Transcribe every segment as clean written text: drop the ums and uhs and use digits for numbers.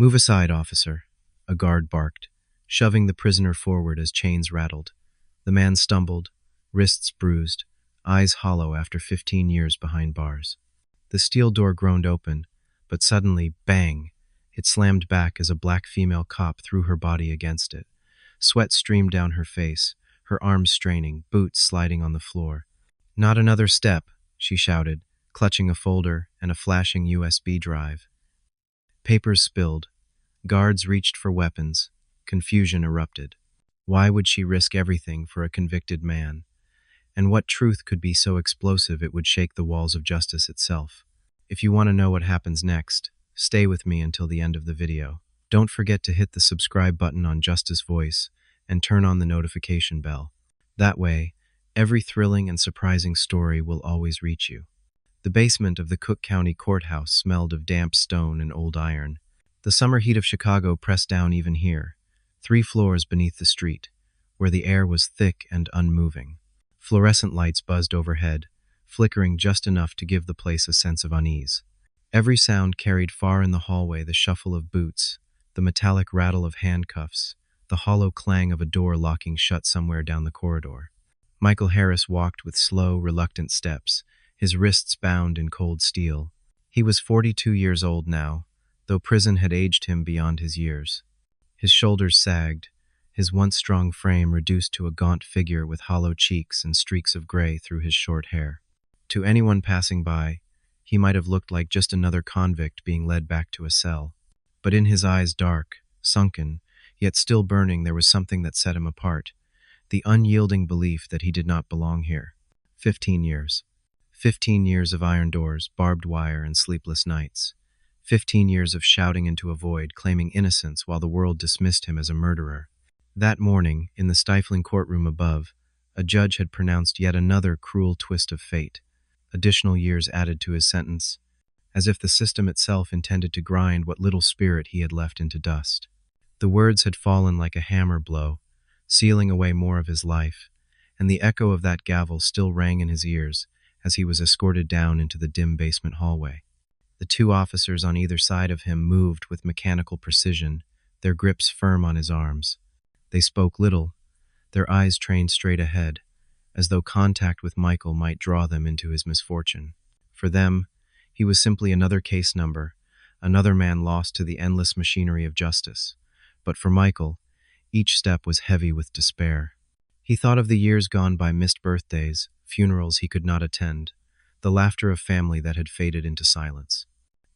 "Move aside, officer," a guard barked, shoving the prisoner forward as chains rattled. The man stumbled, wrists bruised, eyes hollow after 15 years behind bars. The steel door groaned open, but suddenly, bang! It slammed back as a black female cop threw her body against it. Sweat streamed down her face, her arms straining, boots sliding on the floor. "Not another step," she shouted, clutching a folder and a flashing USB drive. Papers spilled. Guards reached for weapons. Confusion erupted. Why would she risk everything for a convicted man? And what truth could be so explosive it would shake the walls of justice itself? If you want to know what happens next, stay with me until the end of the video. Don't forget to hit the subscribe button on Justice Voice and turn on the notification bell. That way, every thrilling and surprising story will always reach you. The basement of the Cook County Courthouse smelled of damp stone and old iron. The summer heat of Chicago pressed down even here, 3 floors beneath the street, where the air was thick and unmoving. Fluorescent lights buzzed overhead, flickering just enough to give the place a sense of unease. Every sound carried far in the hallway: the shuffle of boots, the metallic rattle of handcuffs, the hollow clang of a door locking shut somewhere down the corridor. Michael Harris walked with slow, reluctant steps, his wrists bound in cold steel. He was 42 years old now, though prison had aged him beyond his years. His shoulders sagged, his once strong frame reduced to a gaunt figure with hollow cheeks and streaks of gray through his short hair. To anyone passing by, he might have looked like just another convict being led back to a cell. But in his eyes, dark, sunken, yet still burning, there was something that set him apart: the unyielding belief that he did not belong here. 15 years. 15 years of iron doors, barbed wire, and sleepless nights. 15 years of shouting into a void, claiming innocence while the world dismissed him as a murderer. That morning, in the stifling courtroom above, a judge had pronounced yet another cruel twist of fate. Additional years added to his sentence, as if the system itself intended to grind what little spirit he had left into dust. The words had fallen like a hammer blow, sealing away more of his life, and the echo of that gavel still rang in his ears as he was escorted down into the dim basement hallway. The 2 officers on either side of him moved with mechanical precision, their grips firm on his arms. They spoke little, their eyes trained straight ahead, as though contact with Michael might draw them into his misfortune. For them, he was simply another case number, another man lost to the endless machinery of justice. But for Michael, each step was heavy with despair. He thought of the years gone by: missed birthdays, funerals he could not attend, the laughter of family that had faded into silence.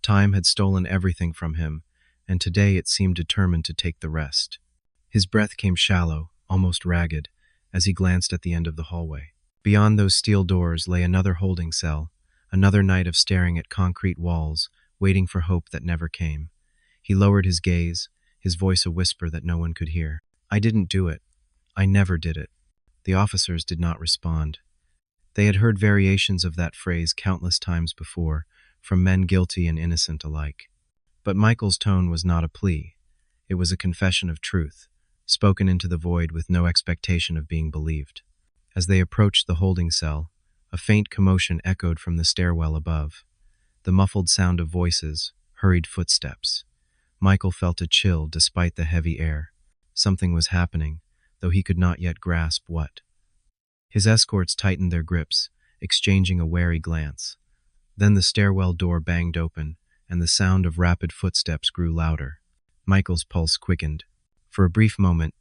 Time had stolen everything from him, and today it seemed determined to take the rest. His breath came shallow, almost ragged, as he glanced at the end of the hallway. Beyond those steel doors lay another holding cell, another night of staring at concrete walls, waiting for hope that never came. He lowered his gaze, his voice a whisper that no one could hear. "I didn't do it. I never did it." The officers did not respond. They had heard variations of that phrase countless times before, from men guilty and innocent alike. But Michael's tone was not a plea. It was a confession of truth, spoken into the void with no expectation of being believed. As they approached the holding cell, a faint commotion echoed from the stairwell above. The muffled sound of voices, hurried footsteps. Michael felt a chill despite the heavy air. Something was happening, though he could not yet grasp what. His escorts tightened their grips, exchanging a wary glance. Then the stairwell door banged open, and the sound of rapid footsteps grew louder. Michael's pulse quickened. For a brief moment,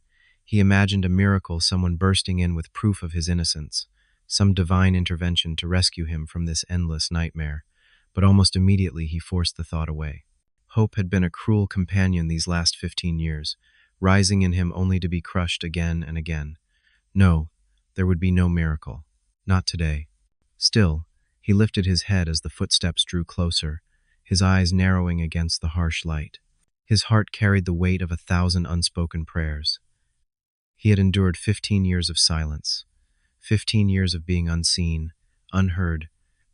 he imagined a miracle, someone bursting in with proof of his innocence, some divine intervention to rescue him from this endless nightmare. But almost immediately he forced the thought away. Hope had been a cruel companion these last 15 years, rising in him only to be crushed again and again. No, there would be no miracle. Not today. Still, he lifted his head as the footsteps drew closer, his eyes narrowing against the harsh light. His heart carried the weight of 1,000 unspoken prayers. He had endured 15 years of silence, 15 years of being unseen, unheard,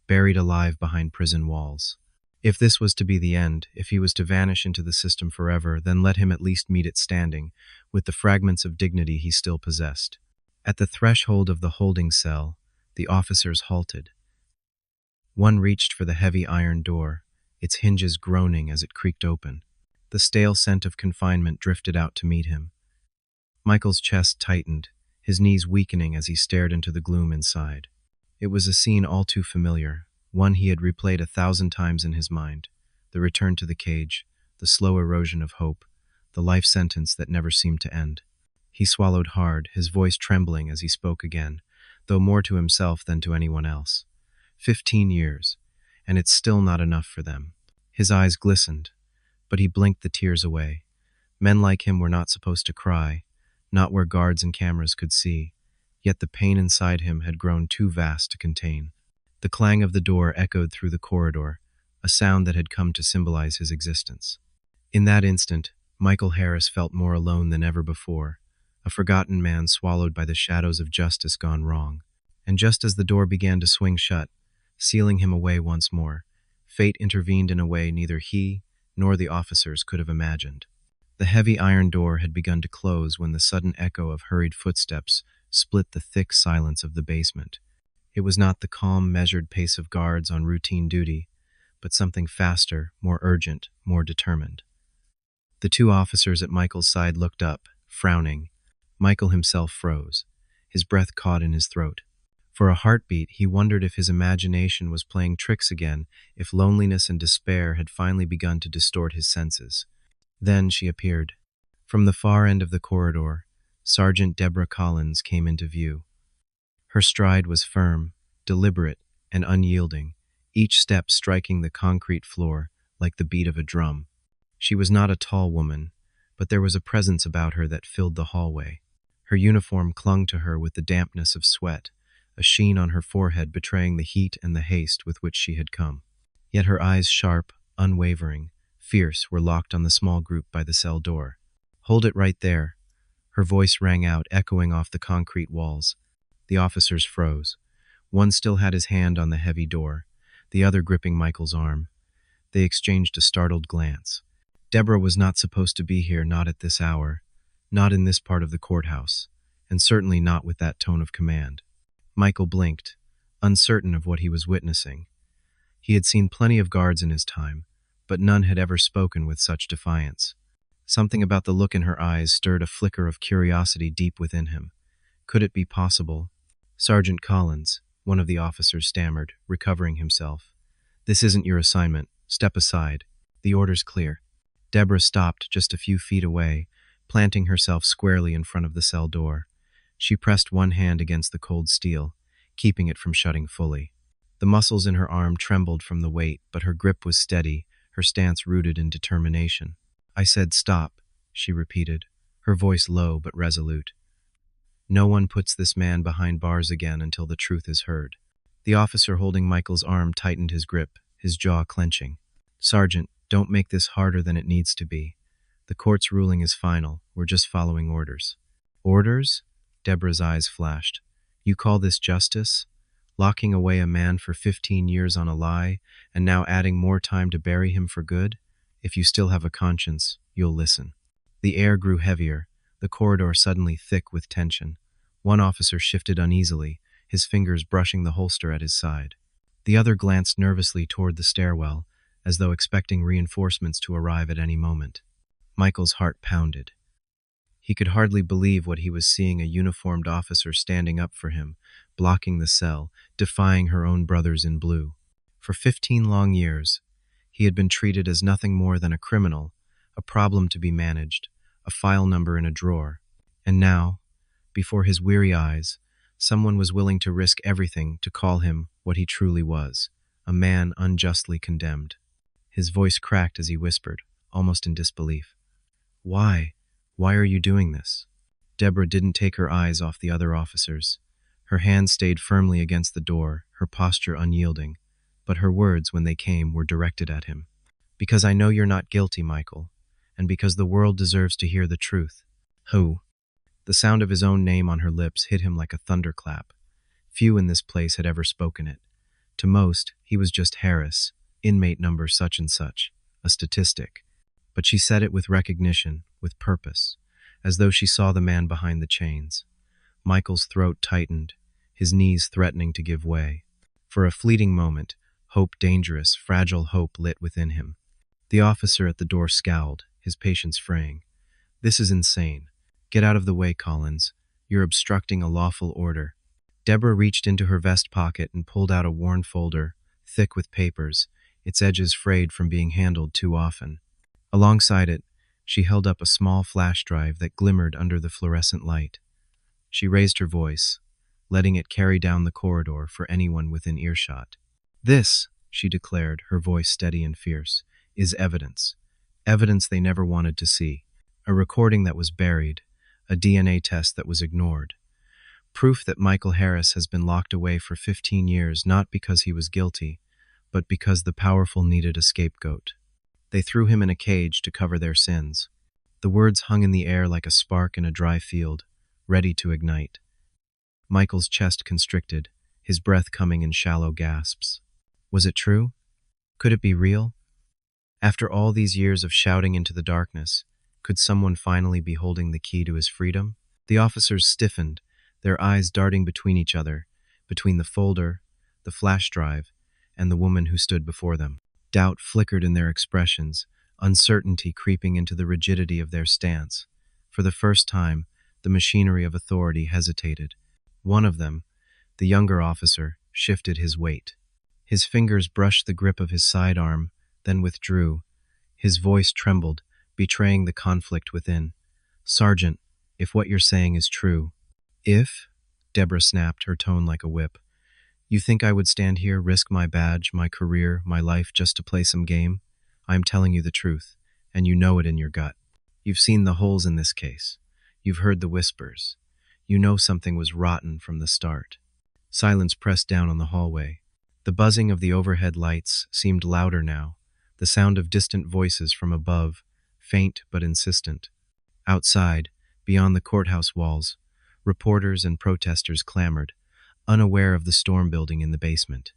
buried alive behind prison walls. If this was to be the end, if he was to vanish into the system forever, then let him at least meet it standing, with the fragments of dignity he still possessed. At the threshold of the holding cell, the officers halted. One reached for the heavy iron door, its hinges groaning as it creaked open. The stale scent of confinement drifted out to meet him. Michael's chest tightened, his knees weakening as he stared into the gloom inside. It was a scene all too familiar, one he had replayed 1,000 times in his mind. The return to the cage, the slow erosion of hope, the life sentence that never seemed to end. He swallowed hard, his voice trembling as he spoke again, though more to himself than to anyone else. 15 years, and it's still not enough for them. His eyes glistened, but he blinked the tears away. Men like him were not supposed to cry, not where guards and cameras could see, yet the pain inside him had grown too vast to contain. The clang of the door echoed through the corridor, a sound that had come to symbolize his existence. In that instant, Michael Harris felt more alone than ever before, a forgotten man swallowed by the shadows of justice gone wrong. And just as the door began to swing shut, sealing him away once more, fate intervened in a way neither he nor the officers could have imagined. The heavy iron door had begun to close when the sudden echo of hurried footsteps split the thick silence of the basement. It was not the calm, measured pace of guards on routine duty, but something faster, more urgent, more determined. The two officers at Michael's side looked up, frowning. Michael himself froze, his breath caught in his throat. For a heartbeat, he wondered if his imagination was playing tricks again, if loneliness and despair had finally begun to distort his senses. Then she appeared. From the far end of the corridor, Sergeant Deborah Collins came into view. Her stride was firm, deliberate, and unyielding, each step striking the concrete floor like the beat of a drum. She was not a tall woman, but there was a presence about her that filled the hallway. Her uniform clung to her with the dampness of sweat, a sheen on her forehead betraying the heat and the haste with which she had come. Yet her eyes, sharp, unwavering, fierce, were locked on the small group by the cell door. "Hold it right there." Her voice rang out, echoing off the concrete walls. The officers froze. One still had his hand on the heavy door, the other gripping Michael's arm. They exchanged a startled glance. Deborah was not supposed to be here, not at this hour, not in this part of the courthouse, and certainly not with that tone of command. Michael blinked, uncertain of what he was witnessing. He had seen plenty of guards in his time, but none had ever spoken with such defiance. Something about the look in her eyes stirred a flicker of curiosity deep within him. Could it be possible? "Sergeant Collins," one of the officers stammered, recovering himself. "This isn't your assignment. Step aside. The order's clear." Deborah stopped just a few feet away, planting herself squarely in front of the cell door. She pressed one hand against the cold steel, keeping it from shutting fully. The muscles in her arm trembled from the weight, but her grip was steady, her stance rooted in determination. "I said stop," she repeated, her voice low but resolute. "No one puts this man behind bars again until the truth is heard." The officer holding Michael's arm tightened his grip, his jaw clenching. "Sergeant, don't make this harder than it needs to be. The court's ruling is final. We're just following orders." "Orders?" Deborah's eyes flashed. "You call this justice? Locking away a man for 15 years on a lie, and now adding more time to bury him for good? If you still have a conscience, you'll listen." The air grew heavier, the corridor suddenly thick with tension. One officer shifted uneasily, his fingers brushing the holster at his side. The other glanced nervously toward the stairwell, as though expecting reinforcements to arrive at any moment. Michael's heart pounded. He could hardly believe what he was seeing, a uniformed officer standing up for him, blocking the cell, defying her own brothers in blue. For 15 long years, he had been treated as nothing more than a criminal, a problem to be managed, a file number in a drawer. And now, before his weary eyes, someone was willing to risk everything to call him what he truly was, a man unjustly condemned. His voice cracked as he whispered, almost in disbelief. "Why? Why are you doing this?" Deborah didn't take her eyes off the other officers. Her hand stayed firmly against the door, her posture unyielding, but her words, when they came, were directed at him. "Because I know you're not guilty, Michael, and because the world deserves to hear the truth." "Who?" The sound of his own name on her lips hit him like a thunderclap. Few in this place had ever spoken it. To most, he was just Harris, inmate number such and such, a statistic. But she said it with recognition, with purpose, as though she saw the man behind the chains. Michael's throat tightened, his knees threatening to give way. For a fleeting moment, hope, dangerous, fragile hope, lit within him. The officer at the door scowled, his patience fraying. "This is insane. Get out of the way, Collins. You're obstructing a lawful order." Deborah reached into her vest pocket and pulled out a worn folder, thick with papers, its edges frayed from being handled too often. Alongside it, she held up a small flash drive that glimmered under the fluorescent light. She raised her voice, letting it carry down the corridor for anyone within earshot. "This," she declared, her voice steady and fierce, "is evidence. Evidence they never wanted to see. A recording that was buried, a DNA test that was ignored. Proof that Michael Harris has been locked away for 15 years not because he was guilty, but because the powerful needed a scapegoat. They threw him in a cage to cover their sins." The words hung in the air like a spark in a dry field, ready to ignite. Michael's chest constricted, his breath coming in shallow gasps. Was it true? Could it be real? After all these years of shouting into the darkness, could someone finally be holding the key to his freedom? The officers stiffened, their eyes darting between each other, between the folder, the flash drive, and the woman who stood before them. Doubt flickered in their expressions, uncertainty creeping into the rigidity of their stance. For the first time, the machinery of authority hesitated. One of them, the younger officer, shifted his weight. His fingers brushed the grip of his sidearm, then withdrew. His voice trembled, betraying the conflict within. "Sergeant, if what you're saying is true." "If?" Deborah snapped, her tone like a whip. "You think I would stand here, risk my badge, my career, my life just to play some game? I'm telling you the truth, and you know it in your gut. You've seen the holes in this case. You've heard the whispers. You know something was rotten from the start." Silence pressed down on the hallway. The buzzing of the overhead lights seemed louder now, the sound of distant voices from above, faint but insistent. Outside, beyond the courthouse walls, reporters and protesters clamored, unaware of the storm building in the basement.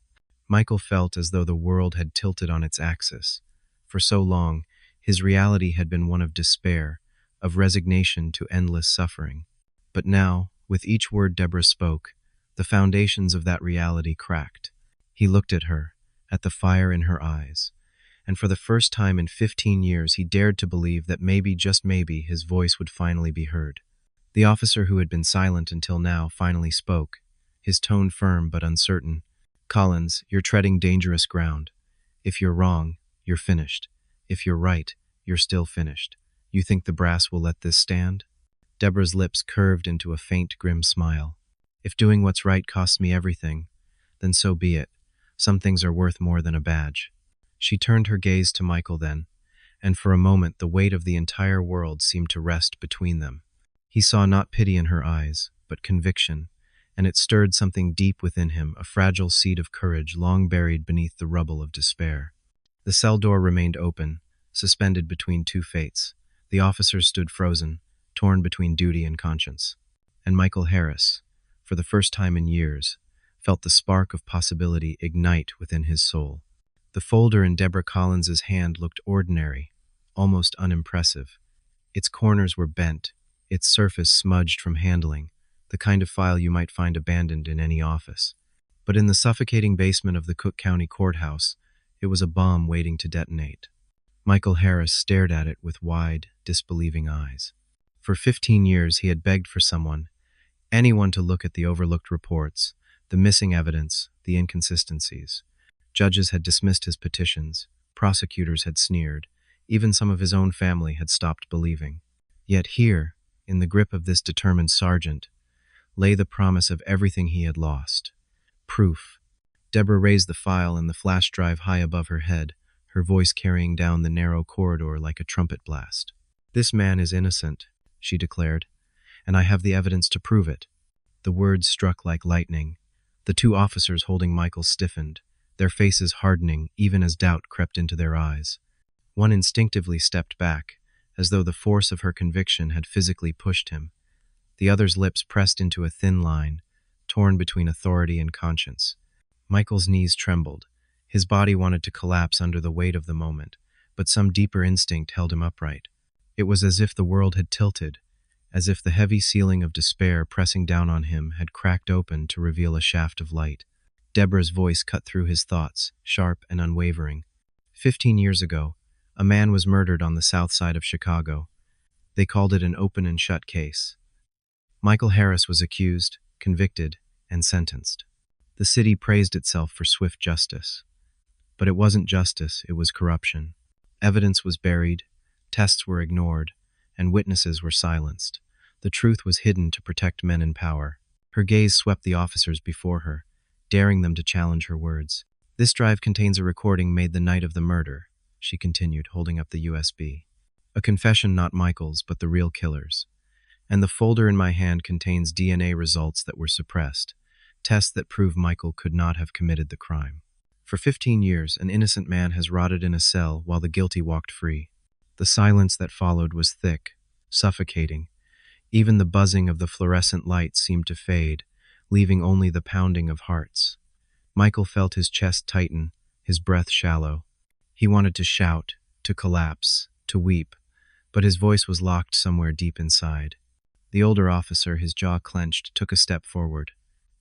Michael felt as though the world had tilted on its axis. For so long, his reality had been one of despair, of resignation to endless suffering. But now, with each word Deborah spoke, the foundations of that reality cracked. He looked at her, at the fire in her eyes, and for the first time in 15 years he dared to believe that maybe, just maybe, his voice would finally be heard. The officer who had been silent until now finally spoke, his tone firm but uncertain. "Collins, you're treading dangerous ground. If you're wrong, you're finished. If you're right, you're still finished. You think the brass will let this stand?" Deborah's lips curved into a faint, grim smile. "If doing what's right costs me everything, then so be it. Some things are worth more than a badge." She turned her gaze to Michael then, and for a moment the weight of the entire world seemed to rest between them. He saw not pity in her eyes, but conviction, and it stirred something deep within him, a fragile seed of courage long buried beneath the rubble of despair. The cell door remained open, suspended between two fates. The officers stood frozen, torn between duty and conscience. And Michael Harris, for the first time in years, felt the spark of possibility ignite within his soul. The folder in Deborah Collins's hand looked ordinary, almost unimpressive. Its corners were bent, its surface smudged from handling, the kind of file you might find abandoned in any office. But in the suffocating basement of the Cook County Courthouse, it was a bomb waiting to detonate. Michael Harris stared at it with wide, disbelieving eyes. For 15 years he had begged for someone, anyone, to look at the overlooked reports, the missing evidence, the inconsistencies. Judges had dismissed his petitions, prosecutors had sneered, even some of his own family had stopped believing. Yet here, in the grip of this determined sergeant, lay the promise of everything he had lost. Proof. Deborah raised the file and the flash drive high above her head, her voice carrying down the narrow corridor like a trumpet blast. "This man is innocent," she declared, "and I have the evidence to prove it." The words struck like lightning. The two officers holding Michael stiffened, their faces hardening even as doubt crept into their eyes. One instinctively stepped back, as though the force of her conviction had physically pushed him. The other's lips pressed into a thin line, torn between authority and conscience. Michael's knees trembled. His body wanted to collapse under the weight of the moment, but some deeper instinct held him upright. It was as if the world had tilted, as if the heavy ceiling of despair pressing down on him had cracked open to reveal a shaft of light. Deborah's voice cut through his thoughts, sharp and unwavering. 15 years ago, A man was murdered on the south side of Chicago. They called it an open and shut case. Michael Harris was accused, convicted, and sentenced. The city praised itself for swift justice. But it wasn't justice, it was corruption. Evidence was buried, tests were ignored, and witnesses were silenced. The truth was hidden to protect men in power. Her gaze swept the officers before her, daring them to challenge her words. "This drive contains a recording made the night of the murder," she continued, holding up the USB. "A confession not Michael's, but the real killer's. And the folder in my hand contains DNA results that were suppressed, tests that prove Michael could not have committed the crime. For 15 years, an innocent man has rotted in a cell while the guilty walked free." The silence that followed was thick, suffocating. Even the buzzing of the fluorescent lights seemed to fade, leaving only the pounding of hearts. Michael felt his chest tighten, his breath shallow. He wanted to shout, to collapse, to weep, but his voice was locked somewhere deep inside. The older officer, his jaw clenched, took a step forward.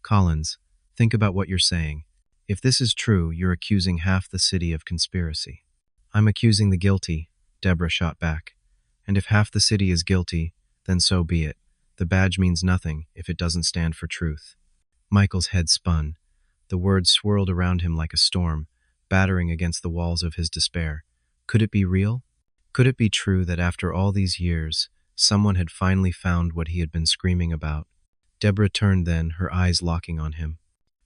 "Collins, think about what you're saying. If this is true, you're accusing half the city of conspiracy." "I'm accusing the guilty," Deborah shot back. "And if half the city is guilty, then so be it. The badge means nothing if it doesn't stand for truth." Michael's head spun. The words swirled around him like a storm, battering against the walls of his despair. Could it be real? Could it be true that after all these years, someone had finally found what he had been screaming about? Deborah turned then, her eyes locking on him.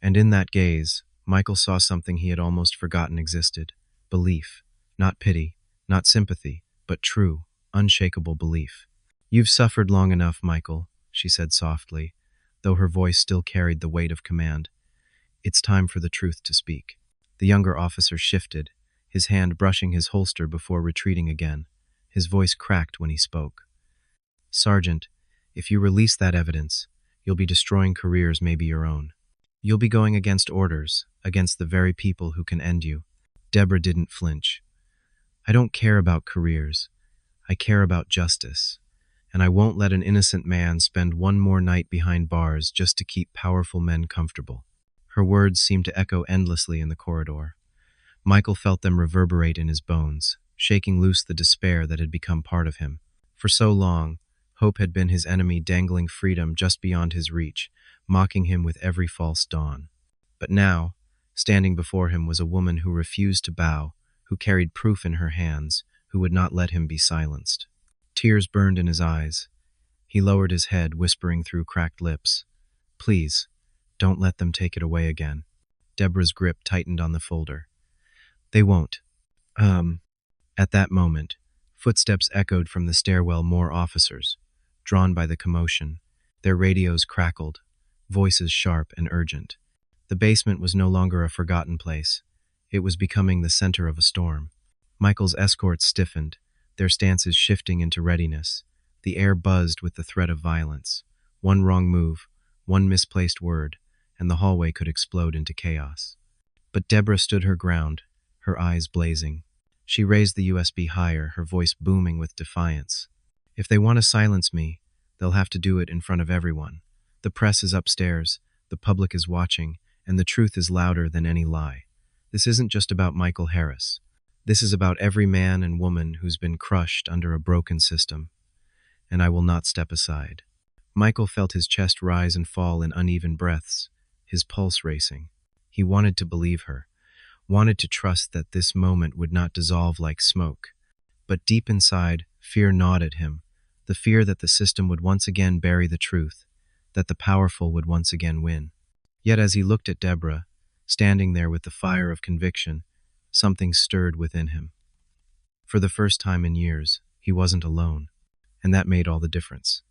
And in that gaze, Michael saw something he had almost forgotten existed. Belief. Not pity, not sympathy, but true, unshakable belief. "You've suffered long enough, Michael," she said softly, though her voice still carried the weight of command. "It's time for the truth to speak." The younger officer shifted, his hand brushing his holster before retreating again. His voice cracked when he spoke. "Sergeant, if you release that evidence, you'll be destroying careers, maybe your own. You'll be going against orders, against the very people who can end you." Deborah didn't flinch. "I don't care about careers. I care about justice. And I won't let an innocent man spend one more night behind bars just to keep powerful men comfortable." Her words seemed to echo endlessly in the corridor. Michael felt them reverberate in his bones, shaking loose the despair that had become part of him. For so long, hope had been his enemy, dangling freedom just beyond his reach, mocking him with every false dawn. But now, standing before him was a woman who refused to bow, who carried proof in her hands, who would not let him be silenced. Tears burned in his eyes. He lowered his head, whispering through cracked lips, "Please, don't let them take it away again." Deborah's grip tightened on the folder. "They won't." At that moment, footsteps echoed from the stairwell, more officers, drawn by the commotion. Their radios crackled, voices sharp and urgent. The basement was no longer a forgotten place. It was becoming the center of a storm. Michael's escorts stiffened, their stances shifting into readiness. The air buzzed with the threat of violence. One wrong move, one misplaced word, and the hallway could explode into chaos. But Deborah stood her ground, her eyes blazing. She raised the USB higher, her voice booming with defiance. "If they want to silence me, they'll have to do it in front of everyone. The press is upstairs, the public is watching, and the truth is louder than any lie. This isn't just about Michael Harris. This is about every man and woman who's been crushed under a broken system. And I will not step aside." Michael felt his chest rise and fall in uneven breaths, his pulse racing. He wanted to believe her, wanted to trust that this moment would not dissolve like smoke. But deep inside, fear gnawed at him, the fear that the system would once again bury the truth, that the powerful would once again win. Yet as he looked at Deborah, standing there with the fire of conviction, something stirred within him. For the first time in years, he wasn't alone, and that made all the difference.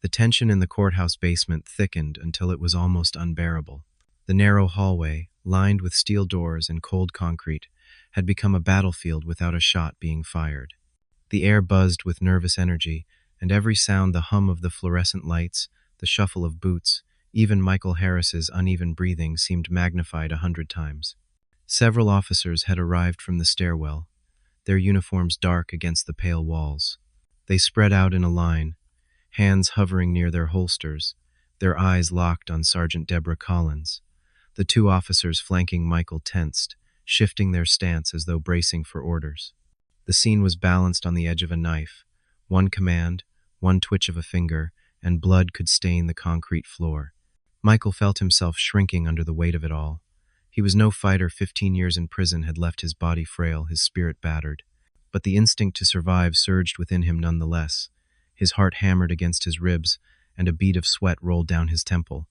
The tension in the courthouse basement thickened until it was almost unbearable. The narrow hallway, lined with steel doors and cold concrete, had become a battlefield without a shot being fired. The air buzzed with nervous energy, and every sound, the hum of the fluorescent lights, the shuffle of boots, even Michael Harris's uneven breathing seemed magnified 100 times. Several officers had arrived from the stairwell, their uniforms dark against the pale walls. They spread out in a line, hands hovering near their holsters, their eyes locked on Sergeant Deborah Collins. The two officers flanking Michael tensed, shifting their stance as though bracing for orders. The scene was balanced on the edge of a knife. One command, one twitch of a finger, and blood could stain the concrete floor. Michael felt himself shrinking under the weight of it all. He was no fighter. 15 years in prison had left his body frail, his spirit battered. But the instinct to survive surged within him nonetheless. His heart hammered against his ribs, and a bead of sweat rolled down his temple.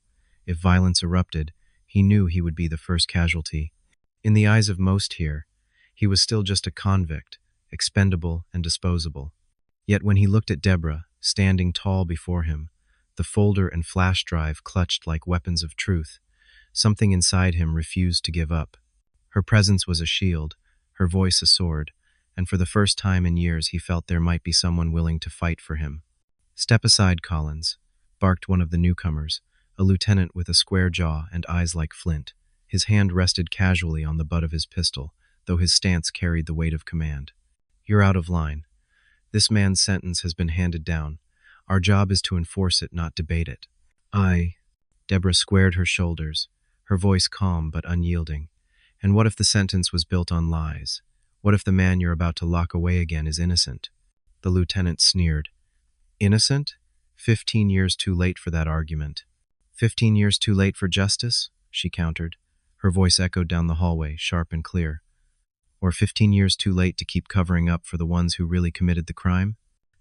If violence erupted, he knew he would be the first casualty. In the eyes of most here, he was still just a convict, expendable and disposable. Yet when he looked at Deborah, standing tall before him, the folder and flash drive clutched like weapons of truth, something inside him refused to give up. Her presence was a shield, her voice a sword, and for the first time in years he felt there might be someone willing to fight for him. "Step aside, Collins," barked one of the newcomers, a lieutenant with a square jaw and eyes like flint. His hand rested casually on the butt of his pistol, though his stance carried the weight of command. "You're out of line. This man's sentence has been handed down. Our job is to enforce it, not debate it." Deborah squared her shoulders, her voice calm but unyielding. "And what if the sentence was built on lies? What if the man you're about to lock away again is innocent?" The lieutenant sneered. "Innocent? 15 years too late for that argument." "15 years too late for justice?" she countered. Her voice echoed down the hallway, sharp and clear. "Or 15 years too late to keep covering up for the ones who really committed the crime?"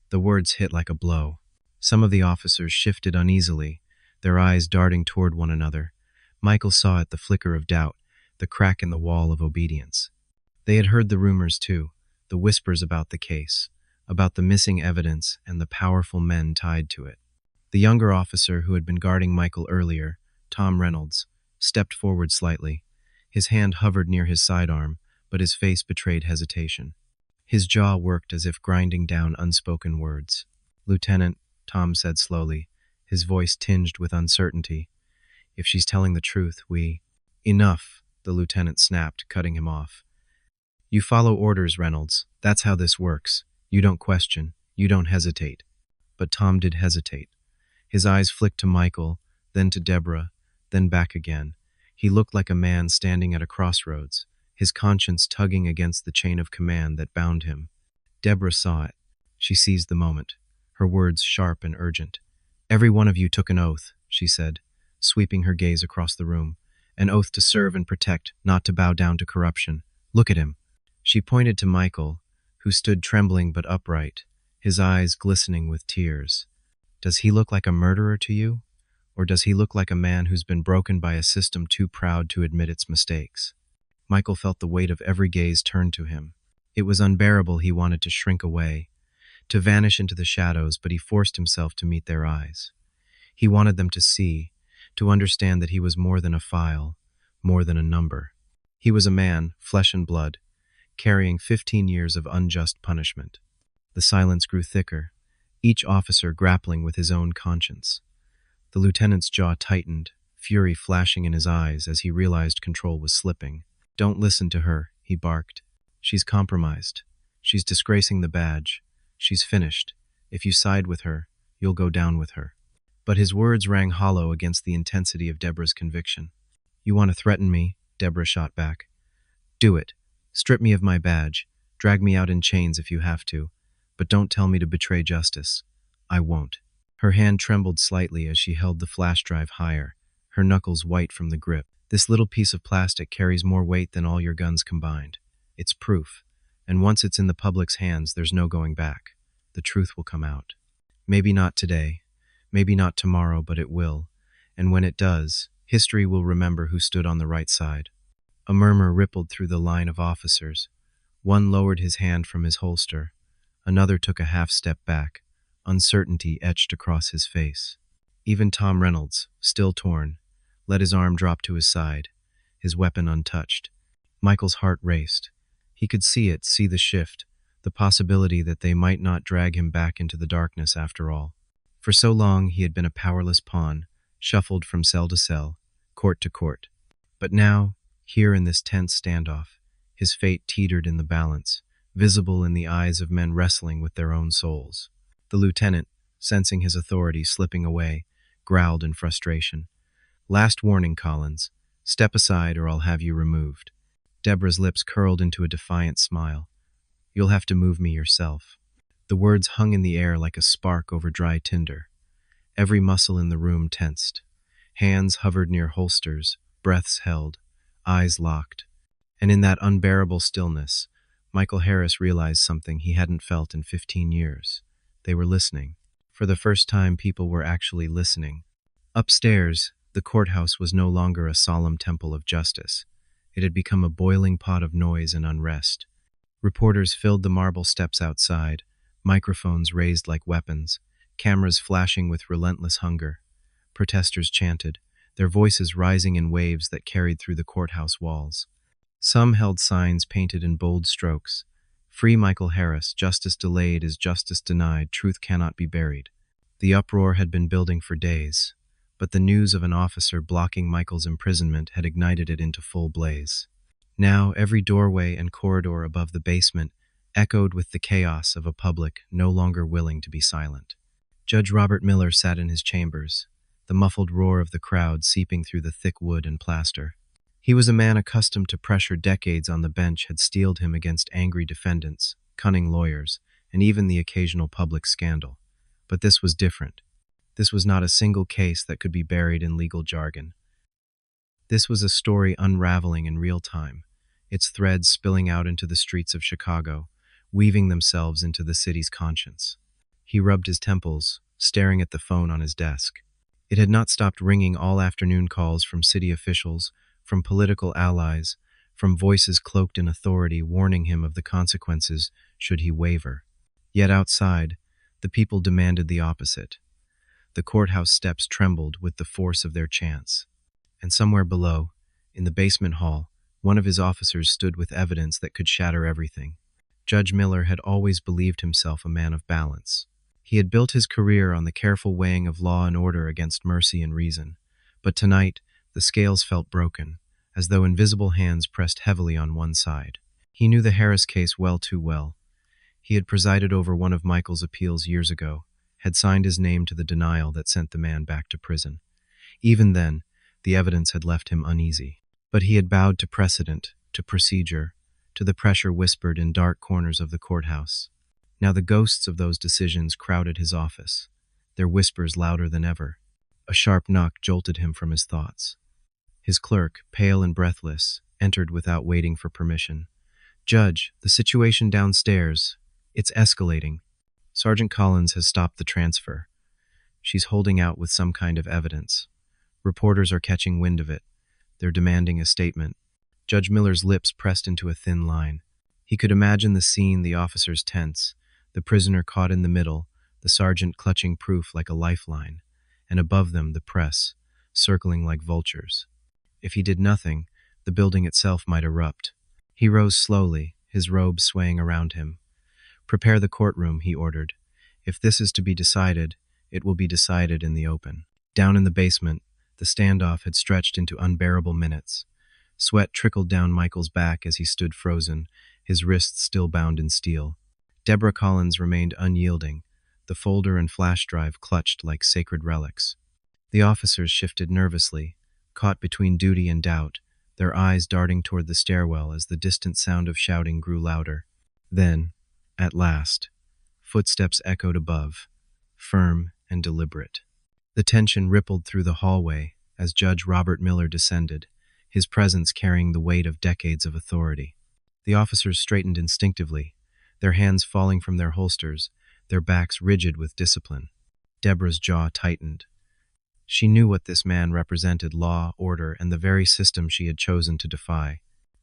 The words hit like a blow. Some of the officers shifted uneasily, their eyes darting toward one another. Michael saw it, the flicker of doubt, the crack in the wall of obedience. They had heard the rumors too, the whispers about the case, about the missing evidence and the powerful men tied to it. The younger officer who had been guarding Michael earlier, Tom Reynolds, stepped forward slightly. His hand hovered near his sidearm, but his face betrayed hesitation. His jaw worked as if grinding down unspoken words. "Lieutenant," Tom said slowly, his voice tinged with uncertainty, "if she's telling the truth, we—" "Enough," the lieutenant snapped, cutting him off. "You follow orders, Reynolds. That's how this works. You don't question. You don't hesitate." But Tom did hesitate. His eyes flicked to Michael, then to Deborah, then back again. He looked like a man standing at a crossroads, his conscience tugging against the chain of command that bound him. Deborah saw it. She seized the moment, her words sharp and urgent. "Every one of you took an oath," she said, sweeping her gaze across the room. "An oath to serve and protect, not to bow down to corruption. Look at him." She pointed to Michael, who stood trembling but upright, his eyes glistening with tears. "Does he look like a murderer to you? Or does he look like a man who's been broken by a system too proud to admit its mistakes?" Michael felt the weight of every gaze turned to him. It was unbearable. He wanted to shrink away, to vanish into the shadows, but he forced himself to meet their eyes. He wanted them to see, to understand that he was more than a file, more than a number. He was a man, flesh and blood, carrying 15 years of unjust punishment. The silence grew thicker, each officer grappling with his own conscience. The lieutenant's jaw tightened, fury flashing in his eyes as he realized control was slipping. "Don't listen to her," he barked. "She's compromised. She's disgracing the badge. She's finished. If you side with her, you'll go down with her." But his words rang hollow against the intensity of Deborah's conviction. "You want to threaten me?" Deborah shot back. "Do it. Strip me of my badge. Drag me out in chains if you have to. But don't tell me to betray justice. I won't." Her hand trembled slightly as she held the flash drive higher, her knuckles white from the grip. "This little piece of plastic carries more weight than all your guns combined. It's proof. And once it's in the public's hands, there's no going back. The truth will come out. Maybe not today, maybe not tomorrow, but it will. And when it does, history will remember who stood on the right side." A murmur rippled through the line of officers. One lowered his hand from his holster. Another took a half step back, uncertainty etched across his face. Even Tom Reynolds, still torn, let his arm drop to his side, his weapon untouched. Michael's heart raced. He could see it, see the shift, the possibility that they might not drag him back into the darkness after all. For so long he had been a powerless pawn, shuffled from cell to cell, court to court. But now, here in this tense standoff, his fate teetered in the balance, visible in the eyes of men wrestling with their own souls. The lieutenant, sensing his authority slipping away, growled in frustration. "Last warning, Collins. Step aside or I'll have you removed." Deborah's lips curled into a defiant smile. You'll have to move me yourself." The words hung in the air like a spark over dry tinder. Every muscle in the room tensed. Hands hovered near holsters, breaths held, eyes locked. And in that unbearable stillness, Michael Harris realized something he hadn't felt in 15 years. They were listening. For the first time, people were actually listening. Upstairs, the courthouse was no longer a solemn temple of justice. It had become a boiling pot of noise and unrest. Reporters filled the marble steps outside, microphones raised like weapons, cameras flashing with relentless hunger. Protesters chanted, their voices rising in waves that carried through the courthouse walls. Some held signs painted in bold strokes. "Free Michael Harris, justice delayed is justice denied, truth cannot be buried." The uproar had been building for days, but the news of an officer blocking Michael's imprisonment had ignited it into full blaze. Now every doorway and corridor above the basement echoed with the chaos of a public no longer willing to be silent. Judge Robert Miller sat in his chambers, the muffled roar of the crowd seeping through the thick wood and plaster. He was a man accustomed to pressure. Decades on the bench had steeled him against angry defendants, cunning lawyers, and even the occasional public scandal. But this was different. This was not a single case that could be buried in legal jargon. This was a story unraveling in real time, its threads spilling out into the streets of Chicago, weaving themselves into the city's conscience. He rubbed his temples, staring at the phone on his desk. It had not stopped ringing all afternoon. Calls from city officials, from political allies, from voices cloaked in authority warning him of the consequences should he waver. Yet outside, the people demanded the opposite. The courthouse steps trembled with the force of their chants. And somewhere below, in the basement hall, one of his officers stood with evidence that could shatter everything. Judge Miller had always believed himself a man of balance. He had built his career on the careful weighing of law and order against mercy and reason. But tonight, the scales felt broken, as though invisible hands pressed heavily on one side. He knew the Harris case well too well. He had presided over one of Michael's appeals years ago, had signed his name to the denial that sent the man back to prison. Even then, the evidence had left him uneasy. But he had bowed to precedent, to procedure, to the pressure whispered in dark corners of the courthouse. Now the ghosts of those decisions crowded his office, their whispers louder than ever. A sharp knock jolted him from his thoughts. His clerk, pale and breathless, entered without waiting for permission. "Judge, the situation downstairs. It's escalating. Sergeant Collins has stopped the transfer. She's holding out with some kind of evidence. Reporters are catching wind of it. They're demanding a statement." Judge Miller's lips pressed into a thin line. He could imagine the scene, the officers tense, the prisoner caught in the middle, the sergeant clutching proof like a lifeline, and above them the press, circling like vultures. If he did nothing, the building itself might erupt. He rose slowly, his robe swaying around him. "Prepare the courtroom," he ordered. "If this is to be decided, it will be decided in the open." Down in the basement, the standoff had stretched into unbearable minutes. Sweat trickled down Michael's back as he stood frozen, his wrists still bound in steel. Deborah Collins remained unyielding, the folder and flash drive clutched like sacred relics. The officers shifted nervously, caught between duty and doubt, their eyes darting toward the stairwell as the distant sound of shouting grew louder. Then, at last, footsteps echoed above, firm and deliberate. The tension rippled through the hallway as Judge Robert Miller descended, his presence carrying the weight of decades of authority. The officers straightened instinctively, their hands falling from their holsters, their backs rigid with discipline. Deborah's jaw tightened. She knew what this man represented: law, order, and the very system she had chosen to defy.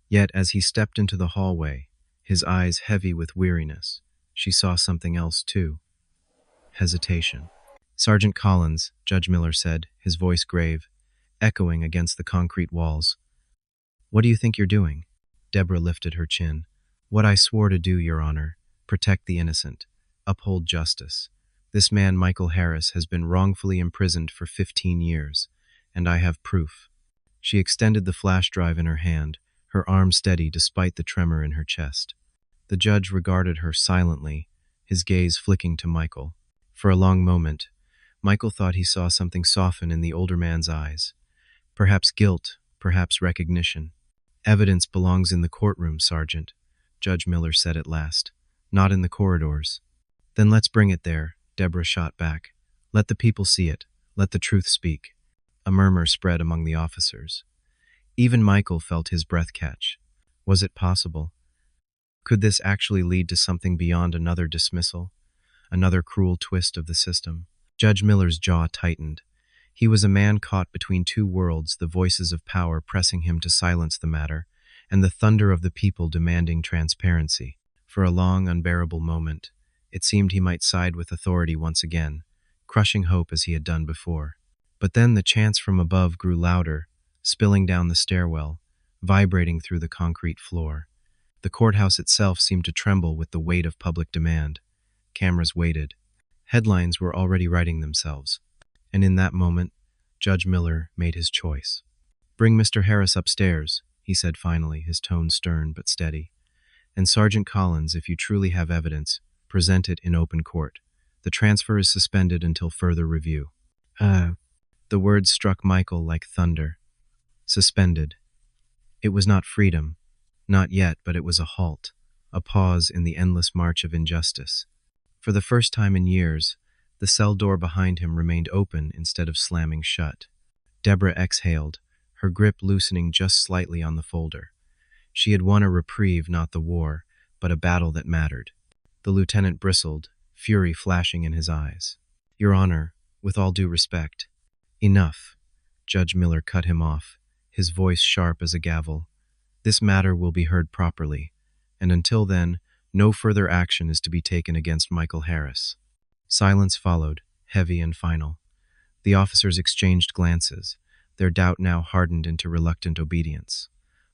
Yet as he stepped into the hallway, his eyes heavy with weariness, she saw something else too. Hesitation. "Sergeant Collins," Judge Miller said, his voice grave, echoing against the concrete walls. "What do you think you're doing?" Deborah lifted her chin. "What I swore to do, Your Honor. Protect the innocent. Uphold justice. This man, Michael Harris, has been wrongfully imprisoned for 15 years, and I have proof." She extended the flash drive in her hand, her arm steady despite the tremor in her chest. The judge regarded her silently, his gaze flicking to Michael. For a long moment, Michael thought he saw something soften in the older man's eyes. Perhaps guilt, perhaps recognition. "Evidence belongs in the courtroom, Sergeant," Judge Miller said at last. Not in the corridors. Then let's bring it there, Deborah shot back. Let the people see it. Let the truth speak. A murmur spread among the officers. Even Michael felt his breath catch. Was it possible? Could this actually lead to something beyond another dismissal? Another cruel twist of the system? Judge Miller's jaw tightened. He was a man caught between two worlds, the voices of power pressing him to silence the matter, and the thunder of the people demanding transparency. For a long, unbearable moment, it seemed he might side with authority once again, crushing hope as he had done before. But then the chants from above grew louder, spilling down the stairwell, vibrating through the concrete floor. The courthouse itself seemed to tremble with the weight of public demand. Cameras waited. Headlines were already writing themselves. And in that moment, Judge Miller made his choice. "Bring Mr. Harris upstairs," he said finally, his tone stern but steady. "And Sergeant Collins, if you truly have evidence, present it in open court. The transfer is suspended until further review." The words struck Michael like thunder. Suspended. It was not freedom. Not yet, but it was a halt, a pause in the endless march of injustice. For the first time in years, the cell door behind him remained open instead of slamming shut. Deborah exhaled, her grip loosening just slightly on the folder. She had won a reprieve, not the war, but a battle that mattered. The lieutenant bristled, fury flashing in his eyes. "Your Honor, with all due respect." "Enough." Judge Miller cut him off, his voice sharp as a gavel. "This matter will be heard properly, and until then, no further action is to be taken against Michael Harris." Silence followed, heavy and final. The officers exchanged glances, their doubt now hardened into reluctant obedience.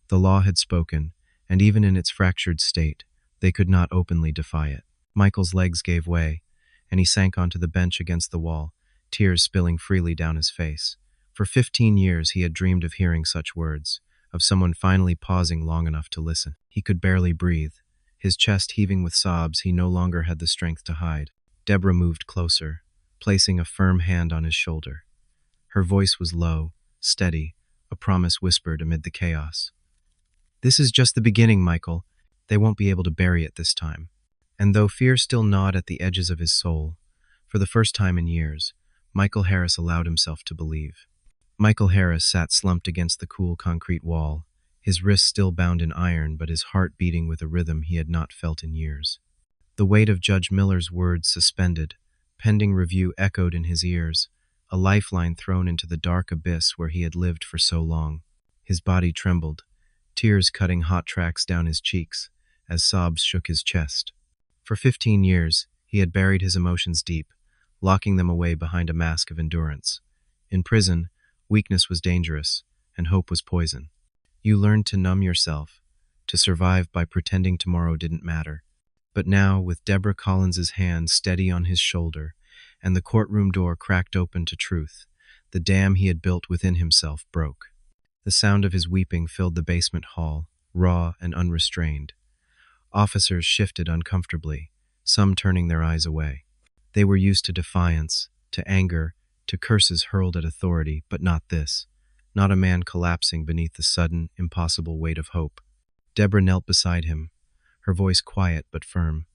The law had spoken, and even in its fractured state, they could not openly defy it. Michael's legs gave way, and he sank onto the bench against the wall, tears spilling freely down his face. For 15 years he had dreamed of hearing such words, of someone finally pausing long enough to listen. He could barely breathe, his chest heaving with sobs he no longer had the strength to hide. Deborah moved closer, placing a firm hand on his shoulder. Her voice was low, steady, a promise whispered amid the chaos. "This is just the beginning, Michael. They won't be able to bury it this time." And though fear still gnawed at the edges of his soul, for the first time in years, Michael Harris allowed himself to believe. Michael Harris sat slumped against the cool concrete wall, his wrists still bound in iron but his heart beating with a rhythm he had not felt in years. The weight of Judge Miller's words suspended, pending review echoed in his ears, a lifeline thrown into the dark abyss where he had lived for so long. His body trembled, tears cutting hot tracks down his cheeks, as sobs shook his chest. For 15 years, he had buried his emotions deep, locking them away behind a mask of endurance. In prison, weakness was dangerous, and hope was poison. You learned to numb yourself, to survive by pretending tomorrow didn't matter. But now, with Deborah Collins's hand steady on his shoulder, and the courtroom door cracked open to truth, the dam he had built within himself broke. The sound of his weeping filled the basement hall, raw and unrestrained. Officers shifted uncomfortably, some turning their eyes away. They were used to defiance, to anger, to curses hurled at authority, but not this. Not a man collapsing beneath the sudden, impossible weight of hope. Deborah knelt beside him, her voice quiet but firm.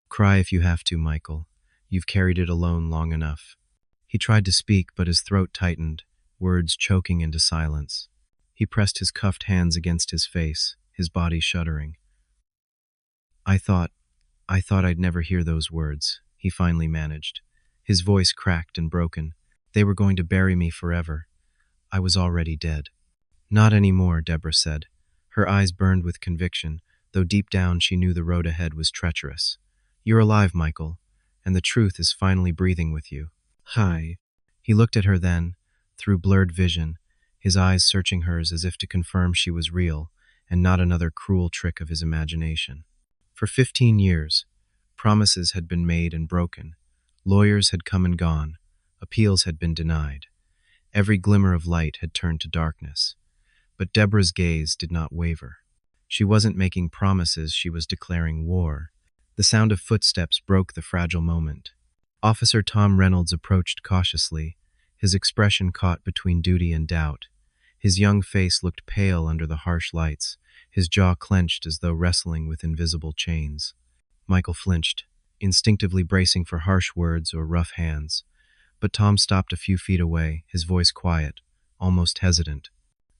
"Cry if you have to, Michael. You've carried it alone long enough." He tried to speak, but his throat tightened, words choking into silence. He pressed his cuffed hands against his face, his body shuddering. I thought I'd never hear those words," he finally managed. His voice cracked and broken. "They were going to bury me forever. I was already dead." "Not anymore," Deborah said. Her eyes burned with conviction, though deep down she knew the road ahead was treacherous. "You're alive, Michael, and the truth is finally breathing with you." "Hi." He looked at her then, through blurred vision, his eyes searching hers as if to confirm she was real, and not another cruel trick of his imagination. For 15 years, promises had been made and broken. Lawyers had come and gone. Appeals had been denied. Every glimmer of light had turned to darkness. But Deborah's gaze did not waver. She wasn't making promises, she was declaring war. The sound of footsteps broke the fragile moment. Officer Tom Reynolds approached cautiously, his expression caught between duty and doubt. His young face looked pale under the harsh lights, his jaw clenched as though wrestling with invisible chains. Michael flinched, instinctively bracing for harsh words or rough hands. But Tom stopped a few feet away, his voice quiet, almost hesitant.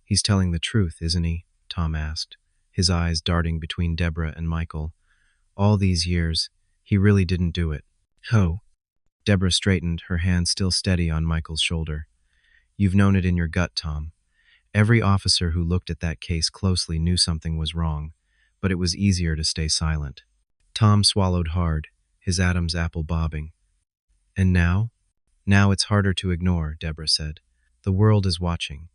"He's telling the truth, isn't he?" Tom asked, his eyes darting between Deborah and Michael. "All these years, he really didn't do it." "Oh." Deborah straightened, her hand still steady on Michael's shoulder. "You've known it in your gut, Tom. Every officer who looked at that case closely knew something was wrong, but it was easier to stay silent." Tom swallowed hard, his Adam's apple bobbing. "And now?" "Now it's harder to ignore," Deborah said. "The world is watching.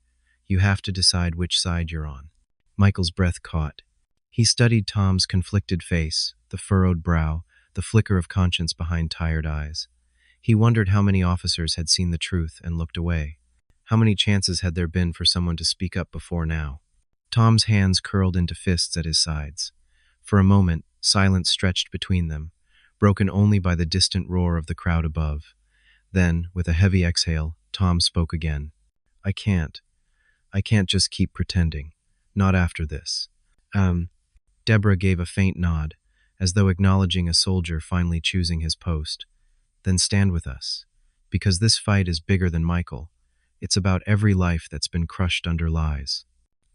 You have to decide which side you're on." Michael's breath caught. He studied Tom's conflicted face, the furrowed brow, the flicker of conscience behind tired eyes. He wondered how many officers had seen the truth and looked away. How many chances had there been for someone to speak up before now? Tom's hands curled into fists at his sides. For a moment, silence stretched between them, broken only by the distant roar of the crowd above. Then, with a heavy exhale, Tom spoke again. I can't just keep pretending. Not after this." Deborah gave a faint nod, as though acknowledging a soldier finally choosing his post. "Then stand with us. Because this fight is bigger than Michael. It's about every life that's been crushed under lies."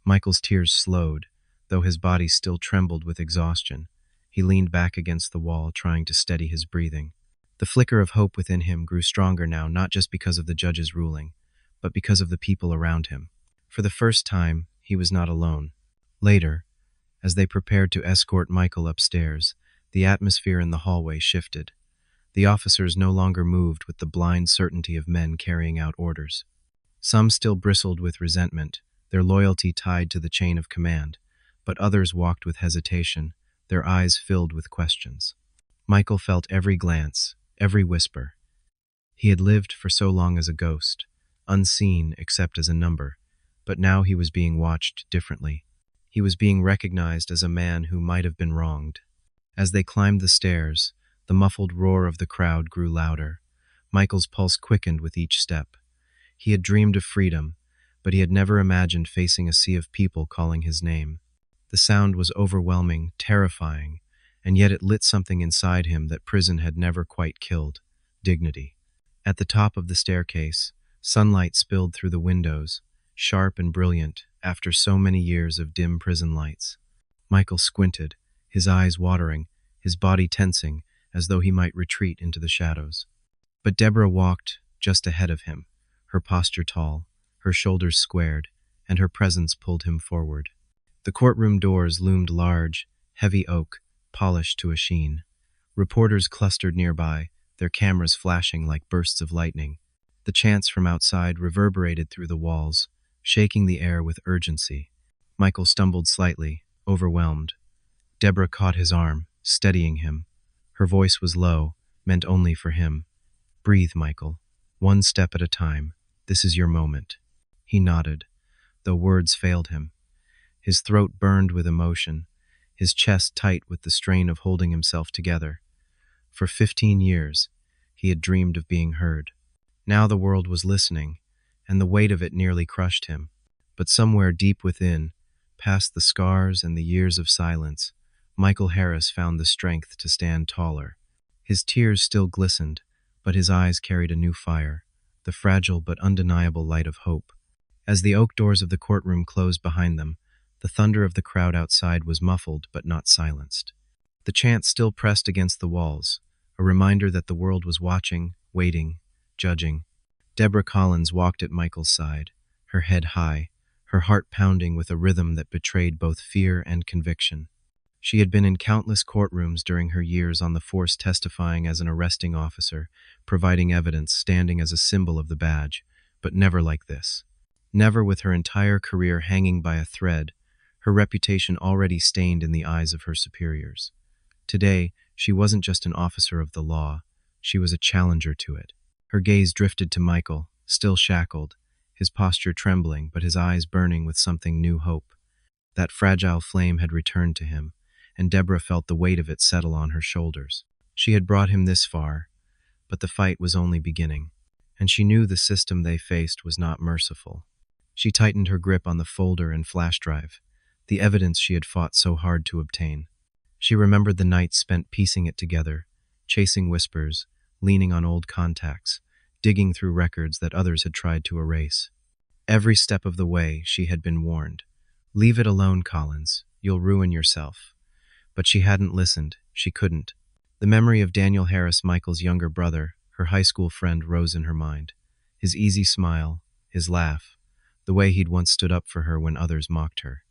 Michael's tears slowed, though his body still trembled with exhaustion. He leaned back against the wall, trying to steady his breathing. The flicker of hope within him grew stronger now, not just because of the judge's ruling, but because of the people around him. For the first time, he was not alone. Later, as they prepared to escort Michael upstairs, the atmosphere in the hallway shifted. The officers no longer moved with the blind certainty of men carrying out orders. Some still bristled with resentment, their loyalty tied to the chain of command, but others walked with hesitation, their eyes filled with questions. Michael felt every glance, every whisper. He had lived for so long as a ghost, unseen except as a number, but now he was being watched differently. He was being recognized as a man who might have been wronged. As they climbed the stairs, the muffled roar of the crowd grew louder. Michael's pulse quickened with each step. He had dreamed of freedom, but he had never imagined facing a sea of people calling his name. The sound was overwhelming, terrifying, and yet it lit something inside him that prison had never quite killed: dignity. At the top of the staircase, sunlight spilled through the windows, sharp and brilliant after so many years of dim prison lights. Michael squinted, his eyes watering, his body tensing, as though he might retreat into the shadows. But Deborah walked just ahead of him, her posture tall, her shoulders squared, and her presence pulled him forward. The courtroom doors loomed large, heavy oak, polished to a sheen. Reporters clustered nearby, their cameras flashing like bursts of lightning. The chants from outside reverberated through the walls, shaking the air with urgency. Michael stumbled slightly, overwhelmed. Deborah caught his arm, steadying him. Her voice was low, meant only for him. "Breathe, Michael. One step at a time. This is your moment." He nodded, though words failed him. His throat burned with emotion, his chest tight with the strain of holding himself together. For 15 years, he had dreamed of being heard. Now the world was listening, and the weight of it nearly crushed him. But somewhere deep within, past the scars and the years of silence, Michael Harris found the strength to stand taller. His tears still glistened, but his eyes carried a new fire, the fragile but undeniable light of hope. As the oak doors of the courtroom closed behind them, the thunder of the crowd outside was muffled but not silenced. The chant still pressed against the walls, a reminder that the world was watching, waiting, judging. Deborah Collins walked at Michael's side, her head high, her heart pounding with a rhythm that betrayed both fear and conviction. She had been in countless courtrooms during her years on the force, testifying as an arresting officer, providing evidence, standing as a symbol of the badge, but never like this. Never with her entire career hanging by a thread, her reputation already stained in the eyes of her superiors. Today, she wasn't just an officer of the law, she was a challenger to it. Her gaze drifted to Michael, still shackled, his posture trembling but his eyes burning with something new hope. That fragile flame had returned to him, and Deborah felt the weight of it settle on her shoulders. She had brought him this far, but the fight was only beginning, and she knew the system they faced was not merciful. She tightened her grip on the folder and flash drive, the evidence she had fought so hard to obtain. She remembered the nights spent piecing it together, chasing whispers, leaning on old contacts, digging through records that others had tried to erase. Every step of the way, she had been warned. "Leave it alone, Collins. You'll ruin yourself." But she hadn't listened. She couldn't. The memory of Daniel Harris, Michael's younger brother, her high school friend, rose in her mind. His easy smile, his laugh, the way he'd once stood up for her when others mocked her.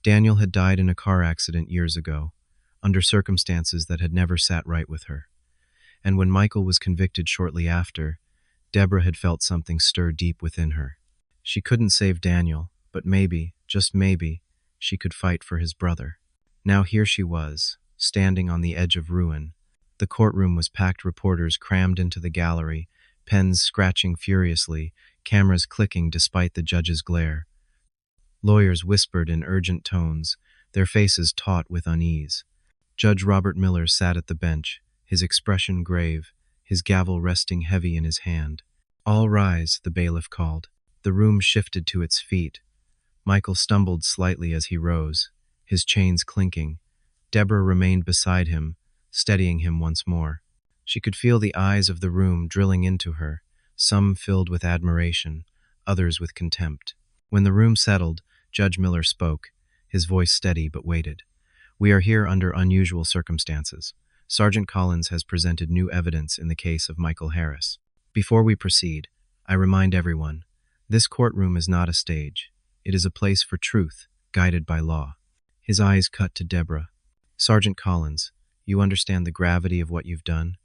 Daniel had died in a car accident years ago, under circumstances that had never sat right with her. And when Michael was convicted shortly after, Deborah had felt something stir deep within her. She couldn't save Daniel, but maybe, just maybe, she could fight for his brother. Now here she was, standing on the edge of ruin. The courtroom was packed, reporters crammed into the gallery, pens scratching furiously, cameras clicking despite the judge's glare. Lawyers whispered in urgent tones, their faces taut with unease. Judge Robert Miller sat at the bench, his expression grave, his gavel resting heavy in his hand. "All rise," the bailiff called. The room shifted to its feet. Michael stumbled slightly as he rose, his chains clinking. Deborah remained beside him, steadying him once more. She could feel the eyes of the room drilling into her, some filled with admiration, others with contempt. When the room settled, Judge Miller spoke, his voice steady but weighted. "We are here under unusual circumstances. Sergeant Collins has presented new evidence in the case of Michael Harris. Before we proceed, I remind everyone, this courtroom is not a stage. It is a place for truth, guided by law." His eyes cut to Deborah. "Sergeant Collins, you understand the gravity of what you've done?"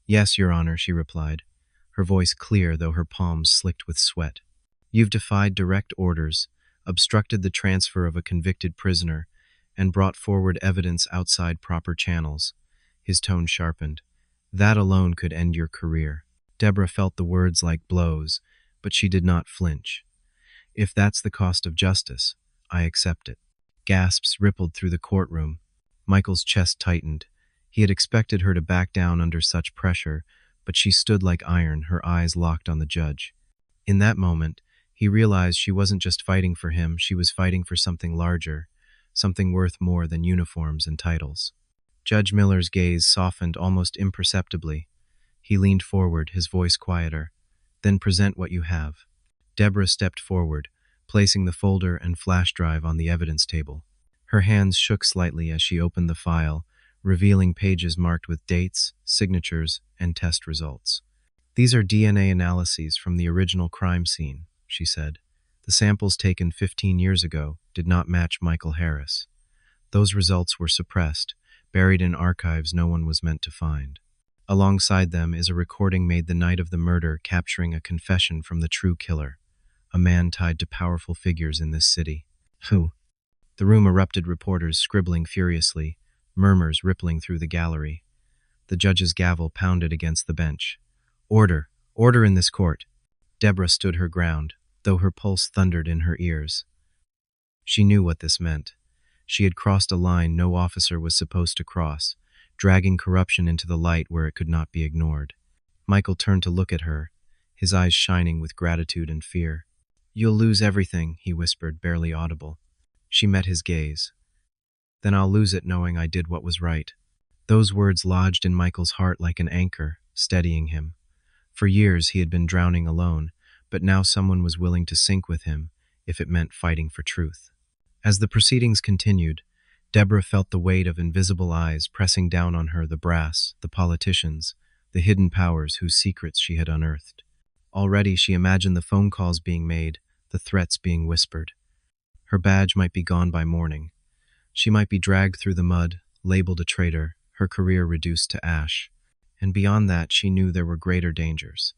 "Yes, Your Honor," she replied, her voice clear though her palms slicked with sweat. "You've defied direct orders, obstructed the transfer of a convicted prisoner, and brought forward evidence outside proper channels." His tone sharpened. "That alone could end your career." Deborah felt the words like blows, but she did not flinch. "If that's the cost of justice, I accept it." Gasps rippled through the courtroom. Michael's chest tightened. He had expected her to back down under such pressure, but she stood like iron, her eyes locked on the judge. In that moment, he realized she wasn't just fighting for him, she was fighting for something larger, something worth more than uniforms and titles. Judge Miller's gaze softened almost imperceptibly. He leaned forward, his voice quieter. "Then present what you have." Deborah stepped forward, placing the folder and flash drive on the evidence table. Her hands shook slightly as she opened the file, revealing pages marked with dates, signatures, and test results. "These are DNA analyses from the original crime scene," she said. "The samples taken 15 years ago did not match Michael Harris. Those results were suppressed, buried in archives no one was meant to find. Alongside them is a recording made the night of the murder capturing a confession from the true killer, a man tied to powerful figures in this city." "Who?" The room erupted, reporters scribbling furiously, murmurs rippling through the gallery. The judge's gavel pounded against the bench. "Order! Order in this court!" Deborah stood her ground, though her pulse thundered in her ears. She knew what this meant. She had crossed a line no officer was supposed to cross, dragging corruption into the light where it could not be ignored. Michael turned to look at her, his eyes shining with gratitude and fear. "You'll lose everything," he whispered, barely audible. She met his gaze. "Then I'll lose it knowing I did what was right." Those words lodged in Michael's heart like an anchor, steadying him. For years he had been drowning alone, but now someone was willing to sink with him, if it meant fighting for truth. As the proceedings continued, Deborah felt the weight of invisible eyes pressing down on her, the brass, the politicians, the hidden powers whose secrets she had unearthed. Already she imagined the phone calls being made, the threats being whispered. Her badge might be gone by morning. She might be dragged through the mud, labeled a traitor, her career reduced to ash. And beyond that, she knew there were greater dangers.